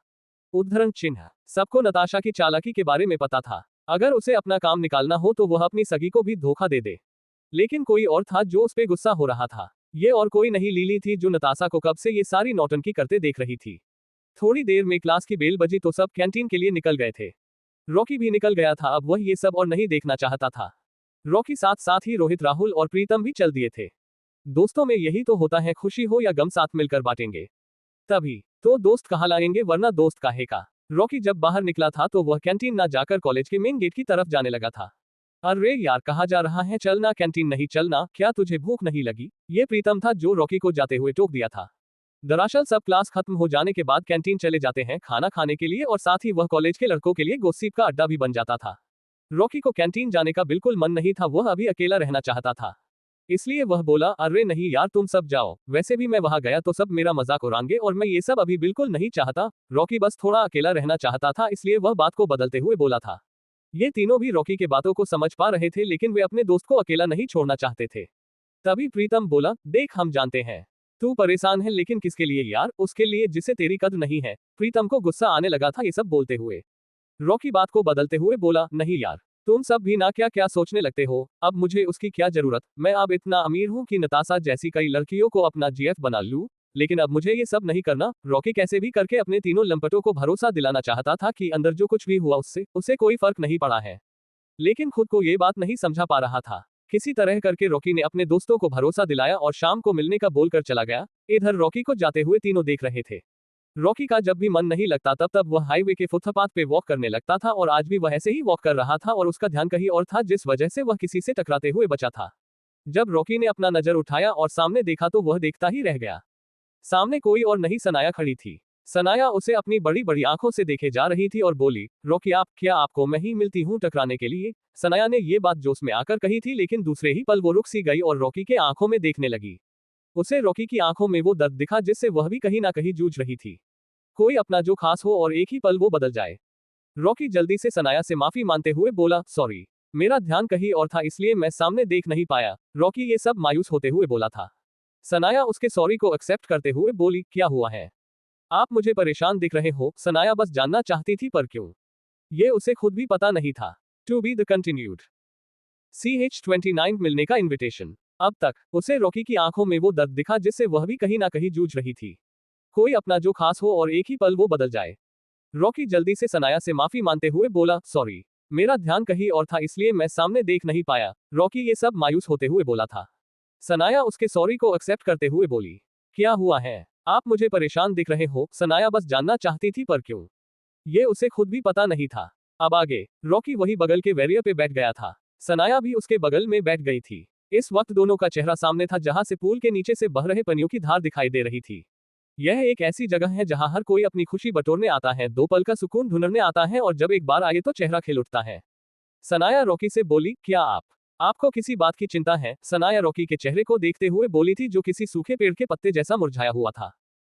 उद्धरण चिन्ह। सबको नताशा की चालाकी के बारे में पता था। अगर उसे अपना काम निकालना हो तो वह अपनी सगी को भी धोखा दे दे। लेकिन कोई और था जो उस पे गुस्सा हो रहा था। ये और कोई नहीं, लीली थी जो नताशा को कब से ये सारी नौटंकी करते देख रही थी। थोड़ी देर में क्लास की बेल बजी तो सब कैंटीन के लिए निकल गए थे। रॉकी भी निकल गया था, अब वह ये सब और नहीं देखना चाहता था। रॉकी साथ साथ ही रोहित, राहुल और प्रीतम भी चल दिए थे। दोस्तों में यही तो होता है, खुशी हो या गम साथ मिलकर बांटेंगे, तभी तो दोस्त कहलाएंगे, वरना दोस्त काहे का। रॉकी जब बाहर निकला था तो वह कैंटीन ना जाकर कॉलेज के मेन गेट की तरफ जाने लगा था। अरे यार, कहाँ जा रहा है, चलना कैंटीन नहीं चलना, क्या तुझे भूख नहीं लगी। ये प्रीतम था जो रॉकी को जाते हुए टोक दिया था। दरअसल सब क्लास खत्म हो जाने के बाद कैंटीन चले जाते हैं खाना खाने के लिए, और साथ ही वह कॉलेज के लड़कों के लिए गॉसिप का अड्डा भी बन जाता था। रॉकी को कैंटीन जाने का बिल्कुल मन नहीं था, वह अभी अकेला रहना चाहता था। इसलिए वह बोला, अरे नहीं यार, तुम सब जाओ, वैसे भी मैं वहां गया तो सब मेरा मजाक उड़ाएंगे और मैं ये सब अभी बिल्कुल नहीं चाहता। रॉकी बस थोड़ा अकेला रहना चाहता था, इसलिए वह बात को बदलते हुए बोला था। ये तीनों भी रॉकी के बातों को समझ पा रहे थे, लेकिन वे अपने दोस्त को अकेला नहीं छोड़ना चाहते थे। तभी प्रीतम बोला, देख हम जानते हैं तू परेशान है, लेकिन किसके लिए यार, उसके लिए जिसे तेरी कद्र नहीं है। प्रीतम को गुस्सा आने लगा था ये सब बोलते हुए। रॉकी बात को बदलते हुए बोला, नहीं यार, तुम सब भी ना क्या क्या सोचने लगते हो, अब मुझे उसकी क्या जरूरत। मैं अब इतना अमीर हूँ कि नताशा जैसी कई लड़कियों को अपना जीएफ बना लूं, लेकिन अब मुझे ये सब नहीं करना। रॉकी कैसे भी करके अपने तीनों लंपटों को भरोसा दिलाना चाहता था कि अंदर जो कुछ भी हुआ उससे उसे कोई फर्क नहीं पड़ा है, लेकिन खुद को ये बात नहीं समझा पा रहा था। किसी तरह करके रॉकी ने अपने दोस्तों को भरोसा दिलाया और शाम को मिलने का बोलकर चला गया। इधर रॉकी को जाते हुए तीनों देख रहे थे। रॉकी का जब भी मन नहीं लगता तब वह हाईवे के फुटपाथ पे वॉक करने लगता था, और आज भी वह ऐसे ही वॉक कर रहा था और उसका ध्यान कहीं और था, जिस वजह से वह किसी से टकराते हुए बचा था। जब रॉकी ने अपना नजर उठाया और सामने देखा तो वह देखता ही रह गया। सामने कोई और नहीं, सनाया खड़ी थी। सनाया उसे अपनी बड़ी बड़ी आंखों से देखे जा रही थी और बोली, रॉकी आप, क्या आपको मैं ही मिलती हूँ टकराने के लिए। सनाया ने ये बात जोश में आकर कही थी, लेकिन दूसरे ही पल वो रुक सी गई और रॉकी के आंखों में देखने लगी। उसे रॉकी की आंखों में वो दर्द दिखा जिससे वह भी कहीं ना कहीं जूझ रही थी। कोई अपना जो खास हो और एक ही पल वो बदल जाए। रॉकी जल्दी से सनाया से माफी मांगते हुए बोला, सॉरी, मेरा ध्यान कहीं और था इसलिए मैं सामने देख नहीं पाया। रॉकी ये सब मायूस होते हुए बोला था। सनाया उसके सॉरी को एक्सेप्ट करते हुए बोली, क्या हुआ है, आप मुझे परेशान दिख रहे हो। सनाया बस जानना चाहती थी, पर क्यों, ये उसे खुद भी पता नहीं था। To be the continued. CH29 मिलने का इन्विटेशन। अब तक उसे रॉकी की आंखों में वो दर्द दिखा जिससे वह भी कहीं ना कहीं जूझ रही थी। कोई अपना जो खास हो और एक ही पल वो बदल जाए। रॉकी जल्दी से सनाया से माफी मांगते हुए बोला, सॉरी, मेरा ध्यान कहीं और था इसलिए मैं सामने देख नहीं पाया। रॉकी ये सब मायूस होते हुए बोला था। सनाया उसके सॉरी को एक्सेप्ट करते हुए बोली, क्या हुआ है, आप मुझे परेशान दिख रहे हो। सनाया बस जानना चाहती थी, पर क्यों, ये उसे खुद भी पता नहीं था। अब आगे रॉकी वही बगल के वेरियर पे बैठ गया था। सनाया भी उसके बगल में बैठ गई थी। इस वक्त दोनों का चेहरा सामने था, जहां से पूल के नीचे से बह रहे पानियों की धार दिखाई दे रही थी। यह एक ऐसी जगह है जहां हर कोई अपनी खुशी बटोरने आता है, दो पल का सुकून ढूंढने आता है, और जब एक बार आए तो चेहरा खिल उठता है। सनाया रॉकी से बोली, क्या आपको किसी बात की चिंता है। सनाया रॉकी के चेहरे को देखते हुए बोली थी, जो किसी सूखे पेड़ के पत्ते जैसा मुरझाया हुआ था,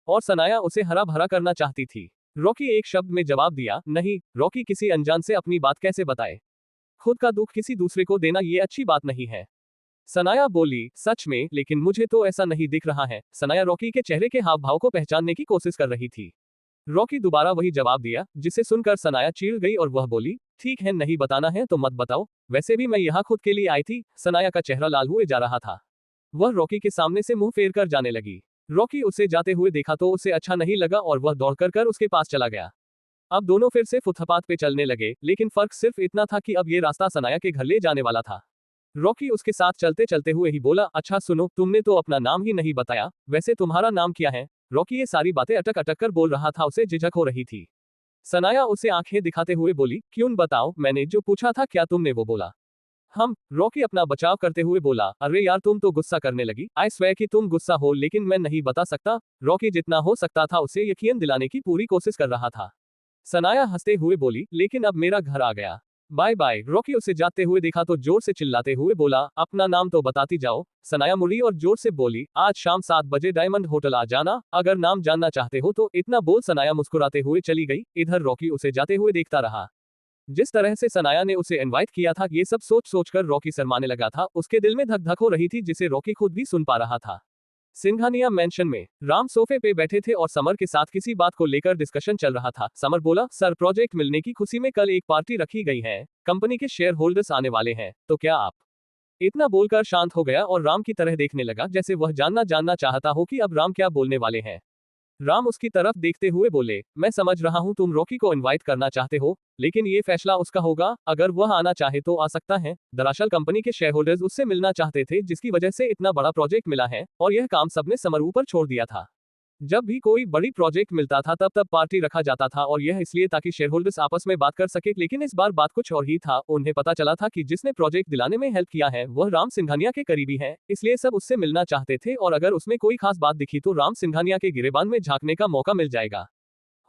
और सनाया उसे हरा भरा करना चाहती थी। रॉकी एक शब्द में जवाब दिया, नहीं। रॉकी किसी अनजान से अपनी बात कैसे बताए, खुद का दुख किसी दूसरे को देना ये अच्छी बात नहीं है। सनाया बोली, सच में, लेकिन मुझे तो ऐसा नहीं दिख रहा है। सनाया रॉकी के चेहरे के हाव भाव को पहचानने की कोशिश कर रही थी। रॉकी दोबारा वही जवाब दिया, जिसे सुनकर सनाया चिढ़ गई और वह बोली, ठीक है, नहीं बताना है तो मत बताओ, वैसे भी मैं यहाँ खुद के लिए आई थी। सनाया का चेहरा लाल हुए जा रहा था। वह रॉकी के सामने से मुंह फेर कर जाने लगी। रॉकी उसे जाते हुए देखा तो उसे अच्छा नहीं लगा और वह दौड़कर कर उसके पास चला गया। अब दोनों फिर से फुटपाथ पे चलने लगे, लेकिन फर्क सिर्फ इतना था कि अब ये रास्ता सनाया के घर ले जाने वाला था। रॉकी उसके साथ चलते चलते हुए ही बोला, अच्छा सुनो, तुमने तो अपना नाम ही नहीं बताया, वैसे तुम्हारा नाम क्या है? रॉकी ये सारी बातें अटक अटक कर बोल रहा था, उसे झिझक हो रही थी। सनाया उसे आंखें दिखाते हुए बोली, क्यों बताओ, मैंने जो पूछा था क्या तुमने वो बोला? हम। रॉकी अपना बचाव करते हुए बोला, अरे यार तुम तो गुस्सा करने लगी, आई स्वेयर कि तुम गुस्सा हो, लेकिन मैं नहीं बता सकता। रॉकी जितना हो सकता था उसे यकीन दिलाने की पूरी कोशिश कर रहा था। सनाया हंसते हुए बोली, लेकिन अब मेरा घर आ गया, बाय बाय। रॉकी उसे जाते हुए देखा तो जोर से चिल्लाते हुए बोला, अपना नाम तो बताती जाओ। सनाया मुड़ी और जोर से बोली, आज शाम 7 बजे डायमंड होटल आ जाना, अगर नाम जानना चाहते हो तो। इतना बोल सनाया मुस्कुराते हुए चली गई। इधर रॉकी उसे जाते हुए देखता रहा। जिस तरह से सनाया ने उसे इनवाइट किया था, ये सब सोच सोचकर रॉकी शर्माने लगा था। उसके दिल में धक धक हो रही थी, जिसे रॉकी खुद भी सुन पा रहा था। सिंघानिया मेंशन में राम सोफे पे बैठे थे और समर के साथ किसी बात को लेकर डिस्कशन चल रहा था। समर बोला, सर प्रोजेक्ट मिलने की खुशी में कल एक पार्टी रखी गई है, कंपनी के शेयर होल्डर्स आने वाले हैं, तो क्या आप? इतना बोलकर शांत हो गया और राम की तरह देखने लगा, जैसे वह जानना चाहता हो कि अब राम क्या बोलने वाले हैं। राम उसकी तरफ देखते हुए बोले, मैं समझ रहा हूं तुम रॉकी को इनवाइट करना चाहते हो, लेकिन ये फैसला उसका होगा, अगर वह आना चाहे तो आ सकता है। दरअसल कंपनी के शेयर होल्डर्स उससे मिलना चाहते थे, जिसकी वजह से इतना बड़ा प्रोजेक्ट मिला है, और यह काम सबने समर ऊपर छोड़ दिया था। जब भी कोई बड़ी प्रोजेक्ट मिलता था तब तब पार्टी रखा जाता था, और यह इसलिए ताकि शेयर होल्डर्स आपस में बात कर सके, लेकिन इस बार बात कुछ और ही था। उन्हें पता चला था कि जिसने प्रोजेक्ट दिलाने में हेल्प किया है वह राम सिंघानिया के करीबी है, इसलिए सब उससे मिलना चाहते थे, और अगर उसमें कोई खास बात दिखी तो राम सिंघानिया के गिरेबान में झांकने का मौका मिल जाएगा।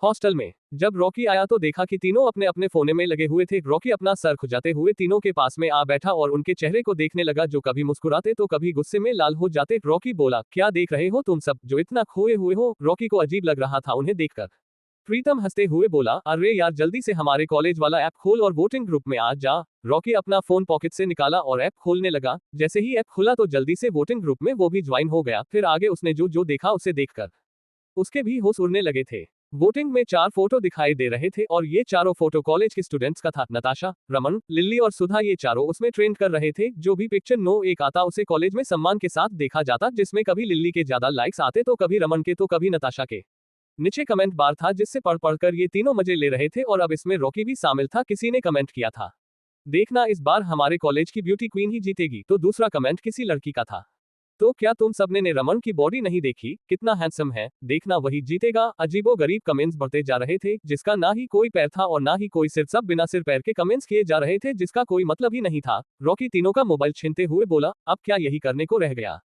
हॉस्टल में जब रॉकी आया तो देखा कि तीनों अपने अपने फोने में लगे हुए थे। रॉकी अपना सर खुजाते हुए तीनों के पास में आ बैठा और उनके चेहरे को देखने लगा, जो कभी मुस्कुराते तो कभी गुस्से में लाल हो जाते। रॉकी बोला, क्या देख रहे हो तुम सब, जो इतना खोए हुए हो? रॉकी को अजीब लग रहा था उन्हें देखकर। प्रीतम हंसते हुए बोला, अरे यार जल्दी से हमारे कॉलेज वाला ऐप खोल और वोटिंग ग्रुप में आ जा। रॉकी अपना फोन पॉकेट से निकाला और ऐप खोलने लगा। जैसे ही ऐप खुला तो जल्दी से वोटिंग ग्रुप में वो भी ज्वाइन हो गया। फिर आगे उसने जो जो देखा उसे देखकर उसके भी होश उड़ने लगे थे। वोटिंग में 4 फोटो दिखाई दे रहे थे और ये चारों फोटो कॉलेज के स्टूडेंट्स का था। नताशा, रमन, लिल्ली और सुधा, ये चारों उसमें ट्रेंड कर रहे थे। जो भी पिक्चर नो एक आता उसे कॉलेज में सम्मान के साथ देखा जाता, जिसमें कभी लिल्ली के ज्यादा लाइक्स आते तो कभी रमन के तो कभी नताशा के। नीचे कमेंट बार था जिससे पढ़ पढ़कर ये तीनों मजे ले रहे थे, और अब इसमें रॉकी भी शामिल था। किसी ने कमेंट किया था, देखना इस बार हमारे कॉलेज की ब्यूटी क्वीन ही जीतेगी, तो दूसरा कमेंट किसी लड़की का था, तो क्या तुम सबने ने रमन की बॉडी नहीं देखी, कितना हैंडसम है, देखना वही जीतेगा। अजीबो गरीब कमेंट्स बढ़ते जा रहे थे, जिसका ना ही कोई पैर था और ना ही कोई सिर। सब बिना सिर पैर के कमेंट्स किए जा रहे थे, जिसका कोई मतलब ही नहीं था। रॉकी तीनों का मोबाइल छीनते हुए बोला, अब क्या यही करने को रह गया?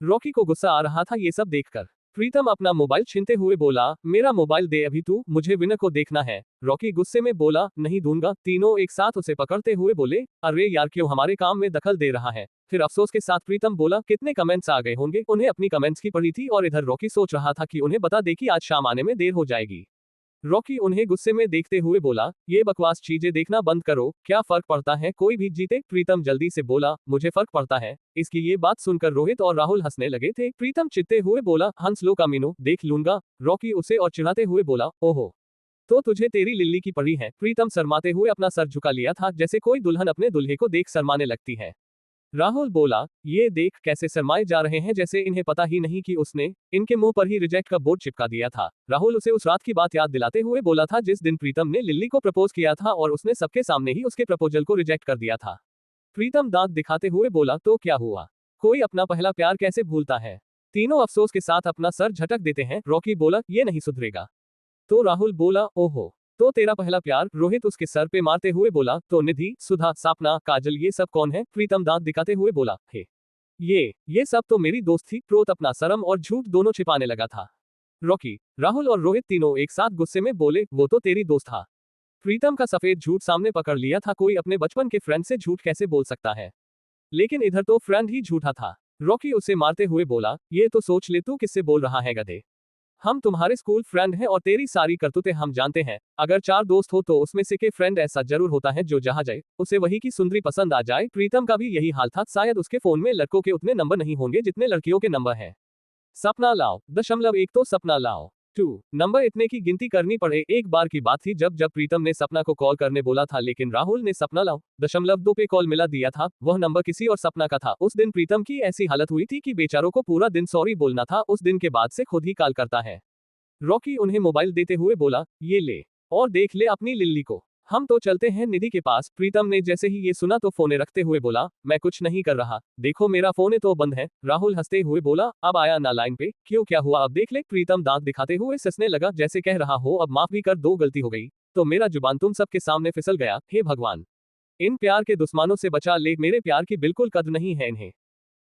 रॉकी को गुस्सा आ रहा था ये सब देखकर। प्रीतम अपना मोबाइल छीनते हुए बोला, मेरा मोबाइल दे अभी तू, मुझे विनर को देखना है। रॉकी गुस्से में बोला, नहीं दूंगा। तीनों एक साथ उसे पकड़ते हुए बोले, अरे यार क्यों हमारे काम में दखल दे रहा है? फिर अफसोस के साथ प्रीतम बोला, कितने कमेंट्स आ गए होंगे? उन्हें अपनी कमेंट्स की पड़ी थी और इधर रॉकी सोच रहा था कि उन्हें बता दे कि आज शाम आने में देर हो जाएगी। रॉकी उन्हें गुस्से में देखते हुए बोला, ये बकवास चीजें देखना बंद करो, क्या फर्क पड़ता है, कोई भी जीते। प्रीतम जल्दी से बोला, मुझे फर्क पड़ता है। इसकी ये बात सुनकर रोहित और राहुल हंसने लगे थे। प्रीतम चिढ़ते हुए बोला, हंस लो कामीनो, देख लूंगा। रॉकी उसे और चिढ़ाते हुए बोला, ओहो, तो तुझे तेरी लिल्ली की पड़ी है। प्रीतम शर्माते हुए अपना सर झुका लिया था, जैसे कोई दुल्हन अपने दूल्हे को देख शर्माने लगती है। राहुल बोला, ये देख कैसे शर्माए जा रहे हैं, जैसे इन्हें पता ही नहीं कि उसने इनके मुंह पर ही रिजेक्ट का बोर्ड चिपका दिया था। राहुल उसे उस रात की बात याद दिलाते हुए बोला था, जिस दिन प्रीतम ने लिल्ली को प्रपोज किया था और उसने सबके सामने ही उसके प्रपोजल को रिजेक्ट कर दिया था। प्रीतम दांत दिखाते हुए बोला, तो क्या हुआ, कोई अपना पहला प्यार कैसे भूलता है? तीनों अफसोस के साथ अपना सर झटक देते हैं। रॉकी बोला, ये नहीं सुधरेगा। तो राहुल बोला, ओहो, तो तेरा पहला प्यार? रोहित उसके सर पे मारते हुए बोला, तो निधि, सुधा, सपना, काजल, ये सब कौन है? प्रीतम दांत दिखाते हुए बोला, हे, ये सब तो मेरी दोस्त थी। क्रोध अपना शर्म और झूठ दोनों छिपाने लगा था। रॉकी, राहुल और रोहित तीनों एक साथ गुस्से में बोले, वो तो तेरी दोस्त था। प्रीतम का सफेद झूठ सामने पकड़ लिया था। कोई अपने बचपन के फ्रेंड से झूठ कैसे बोल सकता है? लेकिन इधर तो फ्रेंड ही झूठा था। रॉकी उसे मारते हुए बोला, ये तो सोच ले तू किससे बोल रहा है गधे। हम तुम्हारे स्कूल फ्रेंड हैं और तेरी सारी करतूतें हम जानते हैं। अगर 4 दोस्त हो तो उसमें से के फ्रेंड ऐसा जरूर होता है जो जहां जाए उसे वही की सुंदरी पसंद आ जाए। प्रीतम का भी यही हाल था। शायद उसके फोन में लड़कों के उतने नंबर नहीं होंगे जितने लड़कियों के नंबर हैं। सपना लाओ, 0.1 तो सपना लाओ। 2 नंबर इतने की गिनती करनी पड़े। एक बार की बात थी जब प्रीतम ने सपना को कॉल करने बोला था, लेकिन राहुल ने सपना 0.2 पे कॉल मिला दिया था। वह नंबर किसी और सपना का था। उस दिन प्रीतम की ऐसी हालत हुई थी कि बेचारों को पूरा दिन सॉरी बोलना था। उस दिन के बाद से खुद ही कॉल करता है। रॉकी उन्हें मोबाइल देते हुए बोला, ये ले और देख ले अपनी लिल्ली को, हम तो चलते हैं निधि के पास। प्रीतम ने जैसे ही ये सुना तो फोन रखते हुए बोला, मैं कुछ नहीं कर रहा, देखो मेरा फोन तो बंद है। राहुल हंसते हुए बोला, अब आया ना लाइन पे, क्यों क्या हुआ अब देख ले। प्रीतम दांत दिखाते हुए ससने लगा, जैसे कह रहा हो अब माफ भी कर दो, गलती हो गई तो मेरा जुबान तुम सबके सामने फिसल गया। हे भगवान, इन प्यार के दुश्मनों से बचा ले, मेरे प्यार की बिल्कुल कद्र नहीं है इन्हें।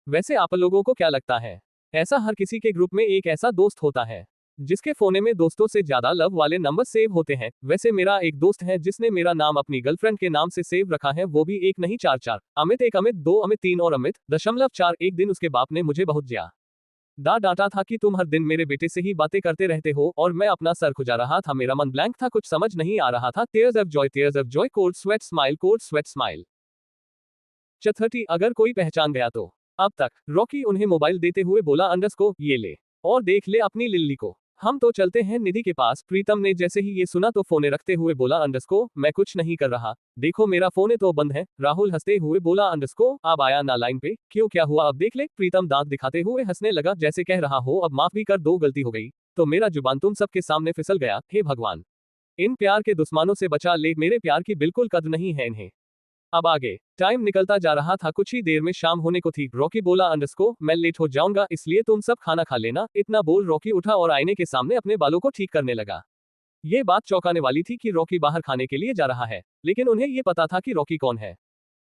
वैसे आप लोगों को क्या लगता है, ऐसा हर किसी के ग्रुप में एक ऐसा दोस्त होता है जिसके फोने में दोस्तों से ज्यादा लव वाले नंबर सेव होते हैं। वैसे मेरा एक दोस्त है जिसने मेरा नाम अपनी गर्लफ्रेंड के नाम से सेव रखा है, वो भी एक नहीं 4 अमित, 1 अमित, 2 अमित, 3 और अमित 0.4। एक दिन उसके बाप ने मुझे बहुत ज्यादा डांटा था कि तुम हर दिन मेरे बेटे से ही बातें करते रहते हो, और मैं अपना सर खुजा रहा था, मेरा मन ब्लैंक था, कुछ समझ नहीं आ रहा था। Tears of Joy, cold sweat smile. 4 अगर कोई पहचान गया तो। अब तक रॉकी उन्हें मोबाइल देते हुए बोला, अंडरस्को ये ले और देख ले अपनी लिल्ली को, हम तो चलते हैं निधि के पास। प्रीतम ने जैसे ही ये सुना तो फोन रखते हुए बोला, अंडरस्को मैं कुछ नहीं कर रहा, देखो मेरा फोन तो बंद है। राहुल हंसते हुए बोला, अंडरस्को अब आया ना लाइन पे, क्यों क्या हुआ अब देख ले। प्रीतम दांत दिखाते हुए हंसने लगा, जैसे कह रहा हो अब माफ भी कर दो, गलती हो गई तो मेरा जुबान तुम सबके सामने फिसल गया। हे भगवान, इन प्यार के दुश्मनों से बचा ले, मेरे प्यार की बिल्कुल कद्र नहीं है इन्हें। अब आगे टाइम निकलता जा रहा था, कुछ ही देर में शाम होने को थी। रॉकी बोला, अंडरस्को मैं लेट हो जाऊंगा, इसलिए तुम सब खाना खा लेना। इतना बोल रॉकी उठा और आईने के सामने अपने बालों को ठीक करने लगा। ये बात चौंकाने वाली थी कि रॉकी बाहर खाने के लिए जा रहा है, लेकिन उन्हें ये पता था कि रॉकी कौन है,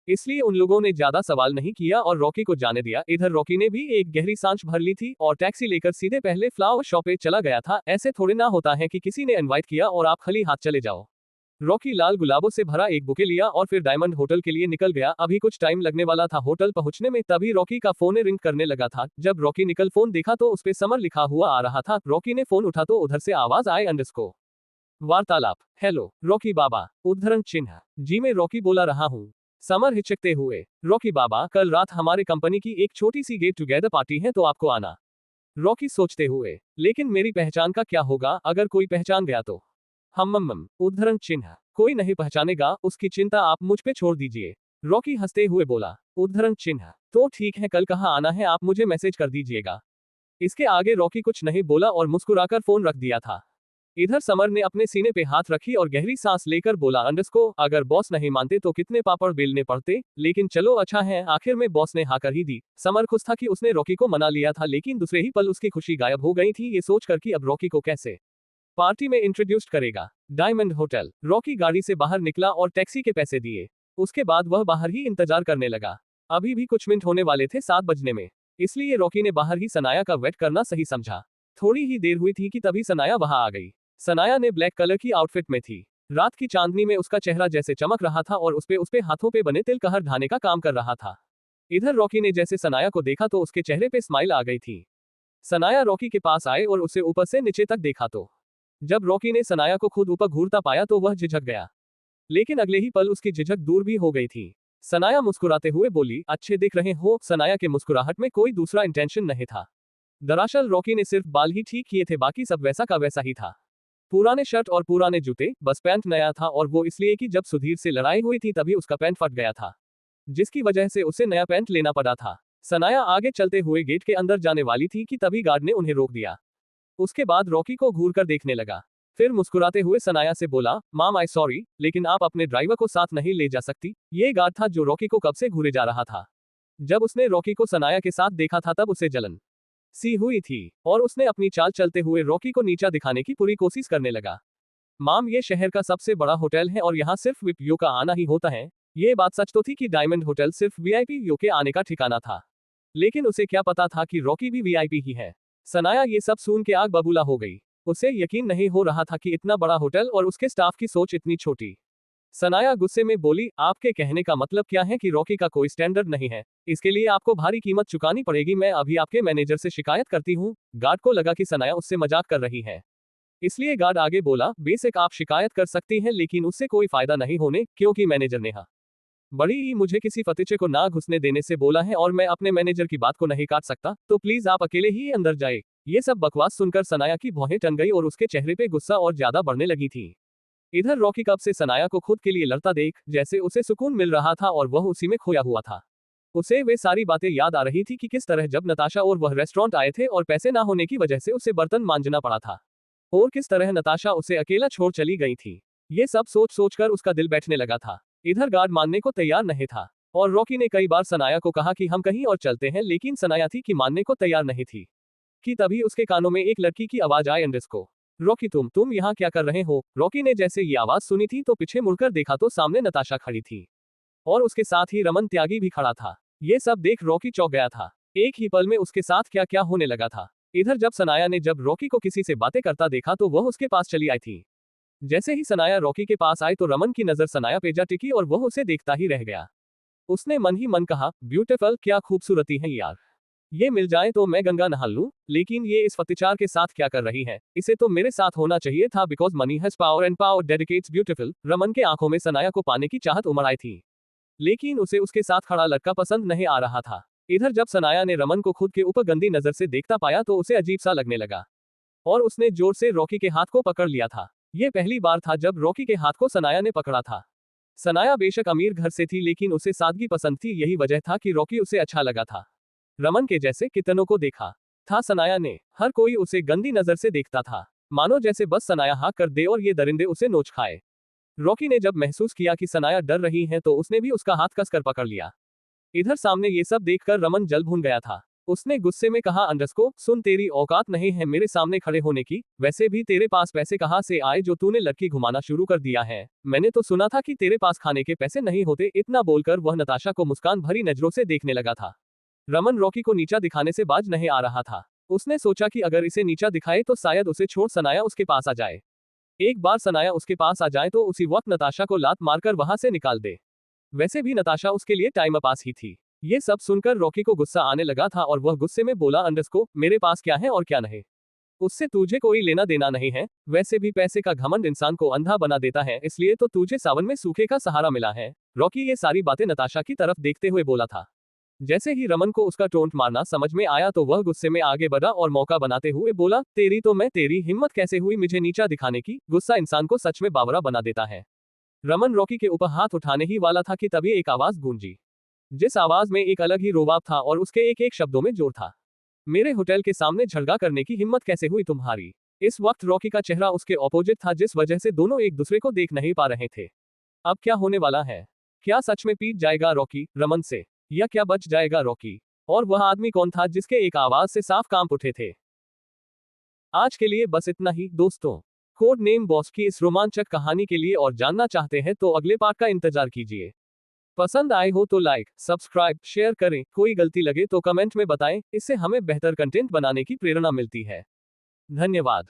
इसलिए उन लोगों ने ज्यादा सवाल नहीं किया और रॉकी को जाने दिया। इधर रॉकी ने भी एक गहरी सांस भर ली थी और टैक्सी लेकर सीधे पहले फ्लावर शॉप पे चला गया था। ऐसे थोड़े ना होता है कि किसी ने इनवाइट किया और आप खाली हाथ चले जाओ। रॉकी लाल गुलाबों से भरा एक बुके लिया और फिर डायमंड होटल के लिए निकल गया। अभी कुछ टाइम लगने वाला था होटल पहुंचने में, तभी रॉकी का फोन रिंग करने लगा था। जब रॉकी निकल फोन देखा तो उसपे समर लिखा हुआ आ रहा था। रॉकी ने फोन उठा तो उधर से आवाज आए, अंडरस्को वार्तालाप, हेलो रॉकी बाबा, उद्धरण चिन्ह जी में रॉकी बोला रहा हूँ। समर हिचकते हुए, रॉकी बाबा कल रात हमारे कंपनी की एक छोटी सी गेट टुगेदर पार्टी है तो आपको आना। रॉकी सोचते हुए, लेकिन मेरी पहचान का क्या होगा, अगर कोई पहचान गया तो। हम उद्धरण चिन्ह कोई नहीं पहचानेगा, उसकी चिंता आप मुझ पे छोड़ दीजिए। रॉकी हंसते हुए बोला, उद्धरण चिन्ह तो ठीक है, कल कहाँ आना है आप मुझे मैसेज कर दीजिएगा। इसके आगे रॉकी कुछ नहीं बोला और मुस्कुराकर फोन रख दिया था। इधर समर ने अपने सीने पे हाथ रखी और गहरी सांस लेकर बोला, अंडरस्को अगर बॉस नहीं मानते तो कितने पापड़ बेलने पड़ते, लेकिन चलो अच्छा है आखिर में बॉस ने हाँ कर ही दी। समर खुश था कि उसने रॉकी को मना लिया था, लेकिन दूसरे ही पल उसकी खुशी गायब हो गई थी, ये सोचकर कि अब रॉकी को कैसे पार्टी में इंट्रोड्यूस करेगा। Diamond hotel. रॉकी गाड़ी से बाहर निकला और टैक्सी के पैसे दिए। उसके बाद वह बाहर ही इंतजार करने लगा। अभी भी कुछ मिनट होने वाले थे 7 बजने में, इसलिए रॉकी ने बाहर ही सनाया का वेट करना सही समझा। थोड़ी ही देर हुई थी कि तभी सनाया वहां आ गई। सनाया ने ब्लैक कलर की आउटफिट में थी। रात की चांदनी में उसका चेहरा जैसे चमक रहा था और उसपे हाथों पे बने तिल कहर ढाने का काम कर रहा था। इधर रॉकी ने जैसे सनाया को देखा तो उसके चेहरे पे स्माइल आ गई थी। सनाया रॉकी के पास आए और उसे ऊपर से नीचे तक देखा तो जब रॉकी ने सनाया को खुद ऊपर घूरता पाया तो वह झिझक गया, लेकिन अगले ही पल उसकी झिझक दूर भी हो गई थी। सनाया मुस्कुराते हुए बोली, अच्छे दिख रहे हो। सनाया के मुस्कुराहट में कोई दूसरा इंटेंशन नहीं था। दरअसल रॉकी ने सिर्फ बाल ही ठीक किए थे, बाकी सब वैसा का वैसा ही था। पुराने शर्ट और पुराने जूते, बस पैंट नया था, और वो इसलिए कि जब सुधीर से लड़ाई हुई थी तभी उसका पैंट फट गया था, जिसकी वजह से उसे नया पैंट लेना पड़ा था। सनाया आगे चलते हुए गेट के अंदर जाने वाली थी कि तभी गार्ड ने उन्हें रोक दिया। उसके बाद रॉकी को घूरकर देखने लगा, फिर मुस्कुराते हुए सनाया से बोला, माम आई सॉरी, लेकिन आप अपने ड्राइवर को साथ नहीं ले जा सकती। ये गार्ड था जो रॉकी को कब से घूरे जा रहा था। जब उसने रॉकी को सनाया के साथ देखा था तब उसे जलन सी हुई थी और उसने अपनी चाल चलते हुए रॉकी को नीचा दिखाने की पूरी कोशिश करने लगा। माम, ये शहर का सबसे बड़ा होटल है और यहाँ सिर्फ वीआईपी का आना ही होता है। ये बात सच तो थी कि डायमंड होटल सिर्फ वीआईपी के आने का ठिकाना था, लेकिन उसे क्या पता था कि रॉकी भी वीआईपी ही है। सनाया ये सब सुन के आग बबूला हो गई। उसे यकीन नहीं हो रहा था कि इतना बड़ा होटल और उसके स्टाफ की सोच इतनी छोटी। सनाया गुस्से में बोली, आपके कहने का मतलब क्या है कि रॉकी का कोई स्टैंडर्ड नहीं है? इसके लिए आपको भारी कीमत चुकानी पड़ेगी। मैं अभी आपके मैनेजर से शिकायत करती हूँ। गार्ड को लगा कि सनाया उससे मजाक कर रही है, इसलिए गार्ड आगे बोला, बेशक आप शिकायत कर सकती हैं, लेकिन उससे कोई फायदा नहीं होने, क्योंकि मैनेजर ने हाँ बड़ी ही मुझे किसी फतीचे को ना घुसने देने से बोला है और मैं अपने मैनेजर की बात को नहीं काट सकता, तो प्लीज आप अकेले ही अंदर जाए। ये सब बकवास सुनकर सनाया की भौहें टन गई और उसके चेहरे पे गुस्सा और ज्यादा बढ़ने लगी थी। इधर रॉकी कब से सनाया को खुद के लिए लड़ता देख जैसे उसे सुकून मिल रहा था और वह उसी में खोया हुआ था। उसे वे सारी बातें याद आ रही थी कि किस तरह जब नताशा और वह रेस्टोरेंट आए थे और पैसे ना होने की वजह से उसे बर्तन मांजना पड़ा था, और किस तरह नताशा उसे अकेला छोड़ चली गई थी। ये सब सोच सोचकर उसका दिल बैठने लगा था। इधर गार्ड मानने को तैयार नहीं था और रॉकी ने कई बार सनाया को कहा कि हम कहीं और चलते हैं, लेकिन सनाया थी कि मानने को तैयार नहीं थी कि तभी उसके कानों में एक लड़की की आवाज आई, एंड्रेस को। रॉकी तुम यहाँ क्या कर रहे हो? रॉकी ने जैसे ये आवाज सुनी थी तो पीछे मुड़कर देखा तो सामने नताशा खड़ी थी और उसके साथ ही रमन त्यागी भी खड़ा था। ये सब देख रॉकी चौंक गया था। एक ही पल में उसके साथ क्या क्या होने लगा था। इधर जब सनाया ने जब रॉकी को किसी से बातें करता देखा तो वह उसके पास चली आई थी। जैसे ही सनाया रॉकी के पास आई तो रमन की नजर सनाया पे जा टिकी और वह उसे देखता ही रह गया। उसने मन ही मन कहा, ब्यूटीफुल, क्या खूबसूरती है यार। ये मिल जाए तो मैं गंगा नहा लूं, लेकिन ये इस फतिचार के साथ क्या कर रही है? इसे तो मेरे साथ होना चाहिए था, because money has power and power dedicates beautiful. Raman के आंखों में सनाया को पाने की चाहत उमड़ आई थी, लेकिन उसे उसके साथ खड़ा लड़का पसंद नहीं आ रहा था। इधर जब सनाया ने रमन को खुद के ऊपर गंदी नजर से देखता पाया तो उसे अजीब सा लगने लगा और उसने जोर से रॉकी के हाथ को पकड़ लिया था। यह पहली बार था जब रॉकी के हाथ को सनाया ने पकड़ा था। सनाया बेशक अमीर घर से थी, लेकिन उसे सादगी पसंद थी। यही वजह था कि रॉकी उसे अच्छा लगा था। रमन के जैसे कितनों को देखा था सनाया ने, हर कोई उसे गंदी नजर से देखता था, मानो जैसे बस सनाया हाँ कर दे और ये दरिंदे उसे नोच खाए। रॉकी ने जब महसूस किया कि सनाया डर रही है तो उसने भी उसका हाथ कसकर पकड़ लिया। इधर सामने ये सब देखकर रमन जल भून गया था। उसने गुस्से में कहा, अंडरस्को, सुन, तेरी औकात नहीं है मेरे सामने खड़े होने की। वैसे भी तेरे पास पैसे कहाँ से आए जो तूने लड़की घुमाना शुरू कर दिया है? मैंने तो सुना था कि तेरे पास खाने के पैसे नहीं होते। इतना बोलकर वह नताशा को मुस्कान भरी नजरों से देखने लगा था। रमन रॉकी को नीचा दिखाने से बाज नहीं आ रहा था। उसने सोचा कि अगर इसे नीचा दिखाए तो शायद उसे छोड़ सनाया उसके पास आ जाए। एक बार सनाया उसके पास आ जाए तो उसी वक्त नताशा को लात मारकर वहां से निकाल दे। वैसे भी नताशा उसके लिए टाइम पास ही थी। ये सब सुनकर रॉकी को गुस्सा आने लगा था और वह गुस्से में बोला, अंडरस्को, मेरे पास क्या है और क्या नहीं, उससे तुझे कोई लेना देना नहीं है। वैसे भी पैसे का घमंड इंसान को अंधा बना देता है, इसलिए तो तुझे सावन में सूखे का सहारा मिला है। रॉकी ये सारी बातें नताशा की तरफ देखते हुए बोला था। जैसे ही रमन को उसका टोंट मारना समझ में आया तो वह गुस्से में आगे बढ़ा और मौका बनाते हुए बोला, तेरी हिम्मत कैसे हुई मुझे नीचा दिखाने की? गुस्सा इंसान को सच में बावरा बना देता है। रमन रॉकी के ऊपर हाथ उठाने ही वाला था कि तभी एक आवाज गूंजी, जिस आवाज में एक अलग ही रोबाब था और उसके एक एक शब्दों में जोर था। मेरे होटल के सामने झगड़ा करने की हिम्मत कैसे हुई तुम्हारी? इस वक्त रॉकी का चेहरा उसके ऑपोजिट था, जिस वजह से दोनों एक दूसरे को देख नहीं पा रहे थे। अब क्या होने वाला है? क्या सच में पीट जाएगा रॉकी रमन से, या क्या बच जाएगा रॉकी? और वह आदमी कौन था जिसके एक आवाज से साफ कांप उठे थे? आज के लिए बस इतना ही दोस्तों। कोड नेम बॉस की इस रोमांचक कहानी के लिए और जानना चाहते हैं तो अगले पार्ट का इंतजार कीजिए। पसंद आए हो तो लाइक, सब्सक्राइब, शेयर करें। कोई गलती लगे तो कमेंट में बताएं, इससे हमें बेहतर कंटेंट बनाने की प्रेरणा मिलती है। धन्यवाद।